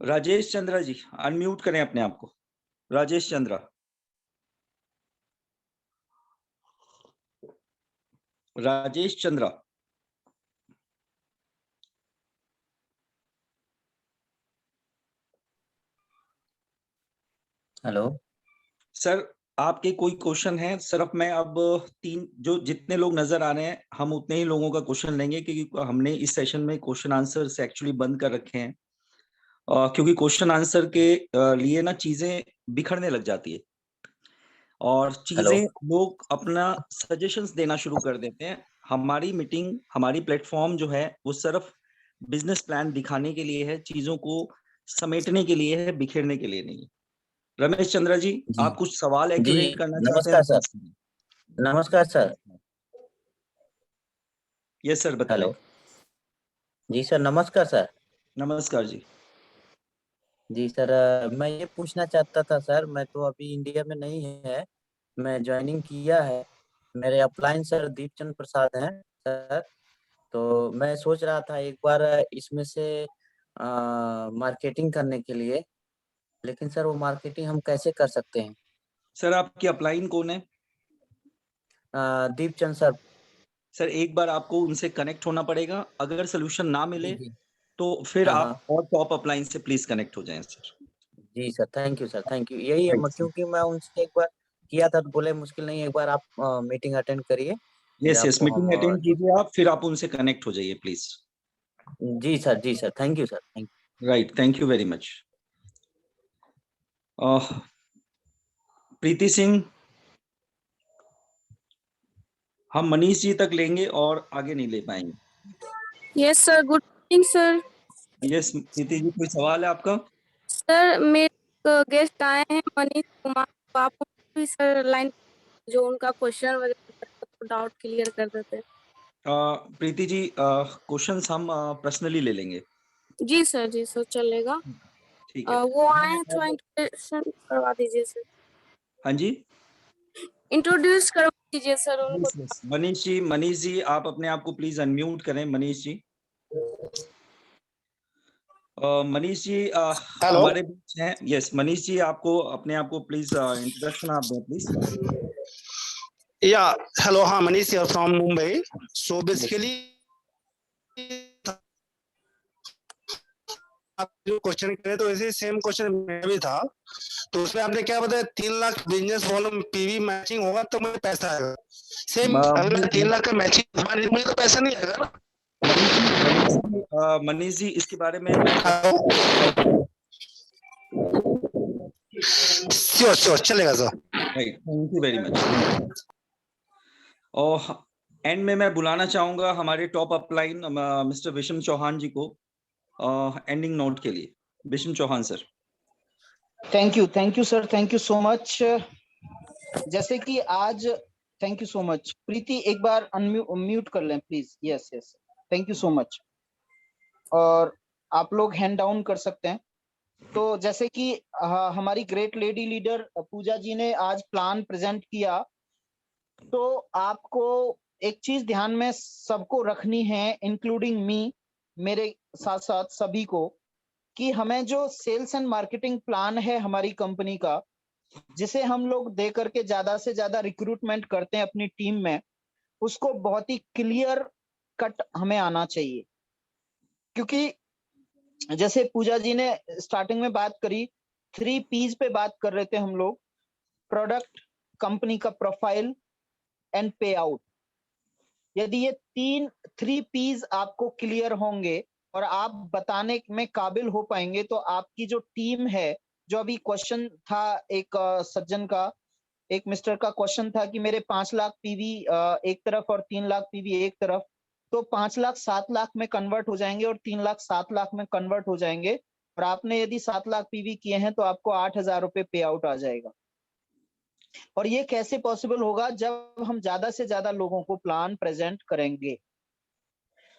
[SPEAKER 2] राजेश चंद्रा जी अनम्यूट करें अपने आप को। राजेश चंद्रा, राजेश चंद्रा।
[SPEAKER 6] हेलो
[SPEAKER 2] सर आपके कोई क्वेश्चन है? सिर्फ मैं अब जो जितने लोग नजर आ रहे हैं हम उतने ही लोगों का क्वेश्चन लेंगे क्योंकि हमने इस सेशन में क्वेश्चन आंसर से एक्चुअली बंद कर रखे हैं। क्योंकि क्वेश्चन आंसर के लिए ना चीजें बिखरने लग जाती है और
[SPEAKER 6] हेलो
[SPEAKER 2] चीजें लोग अपना सजेशंस देना शुरू कर देते हैं। हमारी मीटिंग, हमारी प्लेटफॉर्म जो है वो सिर्फ बिजनेस प्लान दिखाने के लिए है, चीजों को समेटने के लिए है, बिखेरने के लिए नहीं है। रमेश चंद्रा जी,
[SPEAKER 6] जी
[SPEAKER 2] आप कुछ सवाल
[SPEAKER 6] जी
[SPEAKER 2] एक्यूरेट करना चाहते हैं
[SPEAKER 6] नमस्कार
[SPEAKER 2] तो
[SPEAKER 6] सर।
[SPEAKER 2] प्लीज कीजिए।
[SPEAKER 6] नमस्कार सर।
[SPEAKER 2] यस सर बताइए।
[SPEAKER 6] हेलो जी सर, नमस्कार सर।
[SPEAKER 2] नमस्कार जी।
[SPEAKER 6] जी सर, मैं ये पूछना चाहता था सर, मैं तो अभी इंडिया में नहीं है, मैं ज्वाइनिंग किया है मेरे अपलाइन सर दीपचंद प्रसाद हैं सर। तो मैं सोच रहा था एक बार इसमें से मार्केटिंग करने के लिए, लेकिन सर वो मार्केटिंग हम कैसे कर सकते हैं?
[SPEAKER 2] सर आपकी अपलाइन कौन है?
[SPEAKER 6] दीपचंद सर।
[SPEAKER 2] सर एक बार आपको उनसे कनेक्ट होना पड़ेगा, अगर सोल्यूशन ना मिले
[SPEAKER 6] जी
[SPEAKER 2] तो फिर
[SPEAKER 6] हाँ,
[SPEAKER 2] आप और टॉप अपलाइन से प्लीज कनेक्ट हो जाएं सर।
[SPEAKER 6] जी sir, thank you sir, thank you. यही है, क्योंकि मैं उनसे एक बार किया था तो बोले मुश्किल नहीं है, एक बार आप मीटिंग अटेंड करिए, फिर
[SPEAKER 2] यस यस,
[SPEAKER 6] आपको हम
[SPEAKER 2] मीटिंग अटेंड कीजिए आप, फिर आप उनसे कनेक्ट हो जाइए प्लीज।
[SPEAKER 6] जी सर, जी sir, thank you sir, thank
[SPEAKER 2] right, thank you very much. Preeti Singh, हम मनीष जी तक लेंगे और आगे नहीं ले पाएंगे।
[SPEAKER 7] Yes sir, good morning sir.
[SPEAKER 2] Yes Preeti ji, कोई सवाल है आपका?
[SPEAKER 7] सर मेरे गेस्ट आए हैं मनीष कुमार, तो आप उनको भी सर लाइन जो उनका क्वेश्चन वगैरह डाउट क्लियर कर देते हैं।
[SPEAKER 2] प्रीति जी, क्वेश्चंस हम पर्सनली ले लेंगे।
[SPEAKER 7] जी सर चलेगा।
[SPEAKER 2] ठीक है।
[SPEAKER 7] वो आए हैं, थोड़ा इंट्रोडक्शन करवा दीजिए सर।
[SPEAKER 2] हाँ जी,
[SPEAKER 7] इंट्रोड्यूस करवा दीजिए सर उनको।
[SPEAKER 2] यस यस, मनीष जी आप अपने आप को प्लीज अनम्यूट करें। मनीष जी, मनीष जी हमारे बीच हैं। यस मनीष जी, आपको अपने आप को प्लीज इंट्रोडक्शन आप दें प्लीज।
[SPEAKER 8] Yeah, hello, हाँ Manish here from Mumbai. So basically आप जो क्वेश्चन करे तो ऐसे सेम क्वेश्चन में भी था, तो उसमें आपने क्या बताया 3 lakh business volume PV matching होगा तो मुझे पैसा आएगा। सेम अगर 3 लाख का मैचिंग मुझे तो पैसा नहीं आएगा ना।
[SPEAKER 2] मनीष जी इसके बारे में
[SPEAKER 8] श्योर चलेगा sir.
[SPEAKER 2] Right, thank you very much. और एंड में मैं बुलाना चाहूंगा हमारे टॉप अपलाइन मिस्टर विषम चौहान जी को एंडिंग नोट के लिए। Visham Chauhan sir.
[SPEAKER 3] Thank you sir, thank you so much. जैसे कि आज thank you so much. Preeti एक बार अनम्यूट कर लें please. Yes yes, thank you so much. और आप लोग हैंड डाउन कर सकते हैं। तो जैसे कि हमारी ग्रेट लेडी लीडर पूजा जी ने आज प्लान प्रेजेंट किया, तो आपको एक चीज ध्यान में सबको रखनी है, इंक्लूडिंग मी, मेरे साथ साथ सभी को, कि हमें जो सेल्स एंड मार्केटिंग प्लान है हमारी कंपनी का, जिसे हम लोग दे करके ज्यादा से ज्यादा रिक्रूटमेंट करते हैं अपनी टीम में, उसको बहुत ही क्लियर कट हमें आना चाहिए। क्योंकि जैसे पूजा जी ने स्टार्टिंग में बात करी, 3 P's पे बात कर रहे थे हम लोग, प्रोडक्ट, कंपनी का प्रोफाइल एंड पे आउट। यदि ये 3 P's आपको क्लियर होंगे और आप बताने में काबिल हो पाएंगे, तो आपकी जो टीम है, जो अभी क्वेश्चन था एक सज्जन का, एक मिस्टर का क्वेश्चन था कि मेरे 5 लाख पीवी एक तरफ और 3 लाख पीवी एक तरफ, तो 5 लाख 7 लाख में कन्वर्ट हो जाएंगे और 3 लाख 7 लाख में कन्वर्ट हो जाएंगे। और आपने यदि 7 लाख पीवी किए हैं तो आपको 8,000 रुपए पे आउट आ जाएगा। और ये कैसे पॉसिबल होगा? जब हम ज्यादा से ज्यादा लोगों को प्लान प्रेजेंट करेंगे।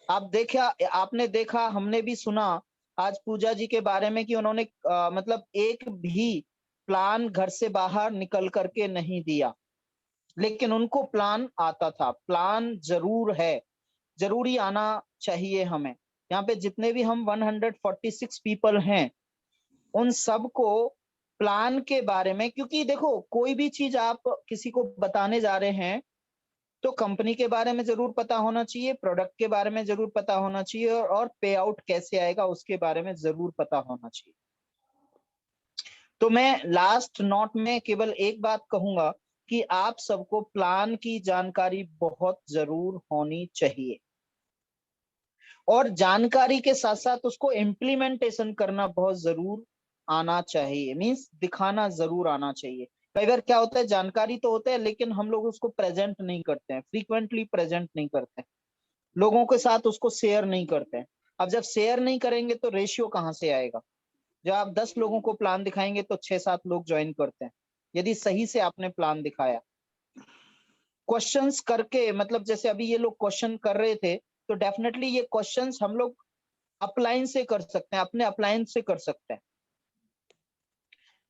[SPEAKER 3] आपने देखा, हमने भी सुना आज पूजा जी के बारे में कि उन्होंने मतलब एक भी प्लान घर से बाहर निकल करके नहीं दिया, लेकिन उनको प्लान आता था। प्लान जरूर है, जरूरी आना चाहिए हमें। यहाँ पे जितने भी हम 146 पीपल हैं, उन सबको प्लान के बारे में, क्योंकि देखो कोई भी चीज आप किसी को बताने जा रहे हैं तो कंपनी के बारे में जरूर पता होना चाहिए, प्रोडक्ट के बारे में जरूर पता होना चाहिए, और पे आउट कैसे आएगा उसके बारे में जरूर पता होना चाहिए। तो मैं लास्ट नोट में केवल एक बात कहूंगा कि आप सबको प्लान की जानकारी बहुत जरूर होनी चाहिए, और जानकारी के साथ साथ उसको इम्प्लीमेंटेशन करना बहुत जरूर आना चाहिए। मींस दिखाना जरूर आना चाहिए। कई बार क्या होता है, जानकारी तो होता है लेकिन हम लोग उसको प्रेजेंट नहीं करते हैं, फ्रीक्वेंटली प्रेजेंट नहीं करते हैं, लोगों के साथ उसको शेयर नहीं करते हैं। अब जब शेयर नहीं करेंगे तो रेशियो कहाँ से आएगा? जब आप 10 लोगों को प्लान दिखाएंगे तो 6-7 लोग ज्वाइन करते हैं, यदि सही से आपने प्लान दिखाया। क्वेश्चंस करके, मतलब जैसे अभी ये लोग क्वेश्चन कर रहे थे, तो डेफिनेटली ये क्वेश्चंस हम लोग अपलाइन से कर सकते हैं, अपने अपलाइन से कर सकते हैं।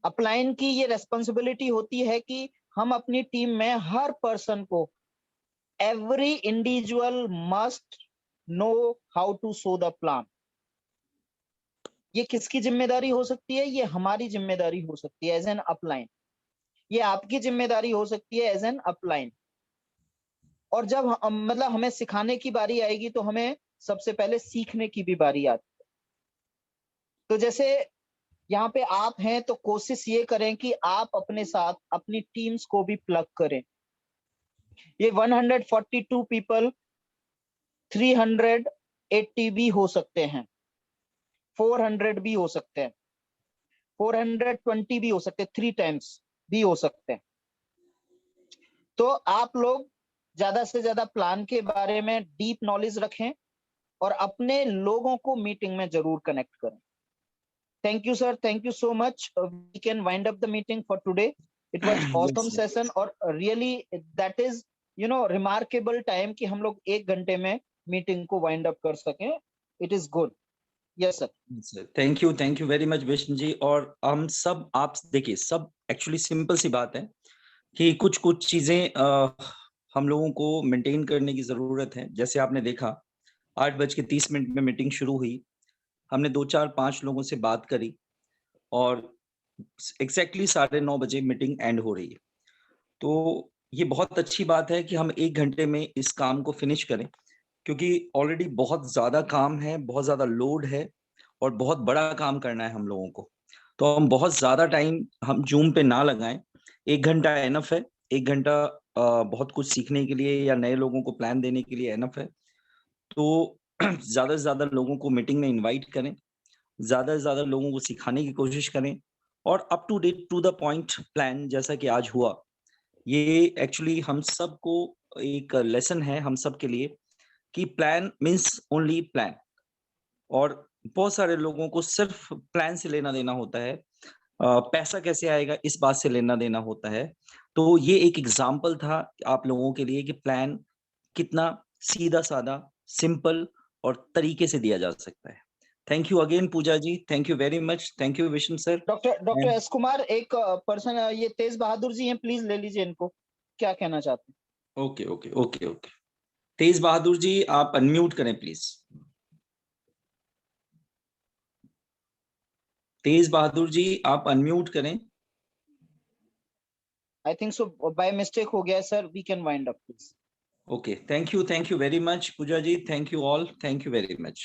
[SPEAKER 3] अपलाइन की ये रेस्पॉन्सिबिलिटी होती है कि हम अपनी टीम में हर पर्सन को every individual must know how to sow the plant. ये किसकी जिम्मेदारी हो सकती है? ये हमारी जिम्मेदारी हो सकती है एज एन अपलाइन, ये आपकी जिम्मेदारी हो सकती है एज एन अपलाइन। और जब मतलब हमें सिखाने की बारी आएगी तो हमें सबसे पहले सीखने की भी बारी आती है। तो जैसे यहाँ पे आप हैं तो कोशिश ये करें कि आप अपने साथ अपनी टीम्स को भी प्लग करें। ये 142 पीपल 380 भी हो सकते हैं, 400 भी हो सकते हैं, 420 भी हो सकते हैं, 3 टाइम्स भी हो सकते हैं। तो आप लोग ज्यादा से ज्यादा प्लान के बारे में डीप नॉलेज रखें और अपने लोगों को मीटिंग में जरूर कनेक्ट करें। Thank you sir, thank you so much. We can wind up the meeting for today. It was awesome session और really that is remarkable time कि हम लोग 1 घंटे में मीटिंग को वाइंड अप कर सकें। It is good. Yes sir.
[SPEAKER 2] Thank you very much Vishnu ji. और हम सब, आप देखिए, सब एक्चुअली सिंपल सी बात है कि कुछ चीजें हम लोगों को मेंटेन करने की जरूरत है। जैसे आपने देखा 8:30 में मीटिंग शुरू हुई, हमने 2, 4, 5 लोगों से बात करी और एग्जैक्टली 9:30 बजे मीटिंग एंड हो रही है। तो ये बहुत अच्छी बात है कि हम 1 घंटे में इस काम को फिनिश करें, क्योंकि ऑलरेडी बहुत ज्यादा काम है, बहुत ज्यादा लोड है और बहुत बड़ा काम करना है हम लोगों को। तो हम बहुत ज्यादा टाइम हम जूम पे ना लगाएं। 1 घंटा एनफ है। 1 घंटा बहुत कुछ सीखने के लिए या नए लोगों को प्लान देने के लिए एनफ है। तो ज्यादा से ज्यादा लोगों को मीटिंग में इनवाइट करें, ज्यादा से ज्यादा लोगों को सिखाने की कोशिश करें और up to date to the point plan जैसा कि आज हुआ। ये एक्चुअली हम सबको एक लेसन है हम सब के लिए कि प्लान मीन्स ओनली प्लान। और बहुत सारे लोगों को सिर्फ प्लान से लेना देना होता है, पैसा कैसे आएगा इस बात से लेना देना होता है। तो ये एक एग्जाम्पल था आप लोगों के लिए कि प्लान कितना सीधा साधा, सिंपल और तरीके से दिया जा सकता है। Thank you again Pooja ji, thank you very much. Thank you Vishnu sir.
[SPEAKER 3] Doctor S Kumar, एक पर्सन ये तेज बहादुर जी हैं, प्लीज ले लीजिए इनको, क्या कहना चाहते हैं?
[SPEAKER 2] ओके। तेज बहादुर जी आप अनम्यूट करें प्लीज। तेज बहादुर जी आप अनम्यूट करें।
[SPEAKER 3] I think so by mistake हो गया sir. We can wind up please.
[SPEAKER 2] Okay, thank you very much Pooja ji. Thank you all, thank you very much.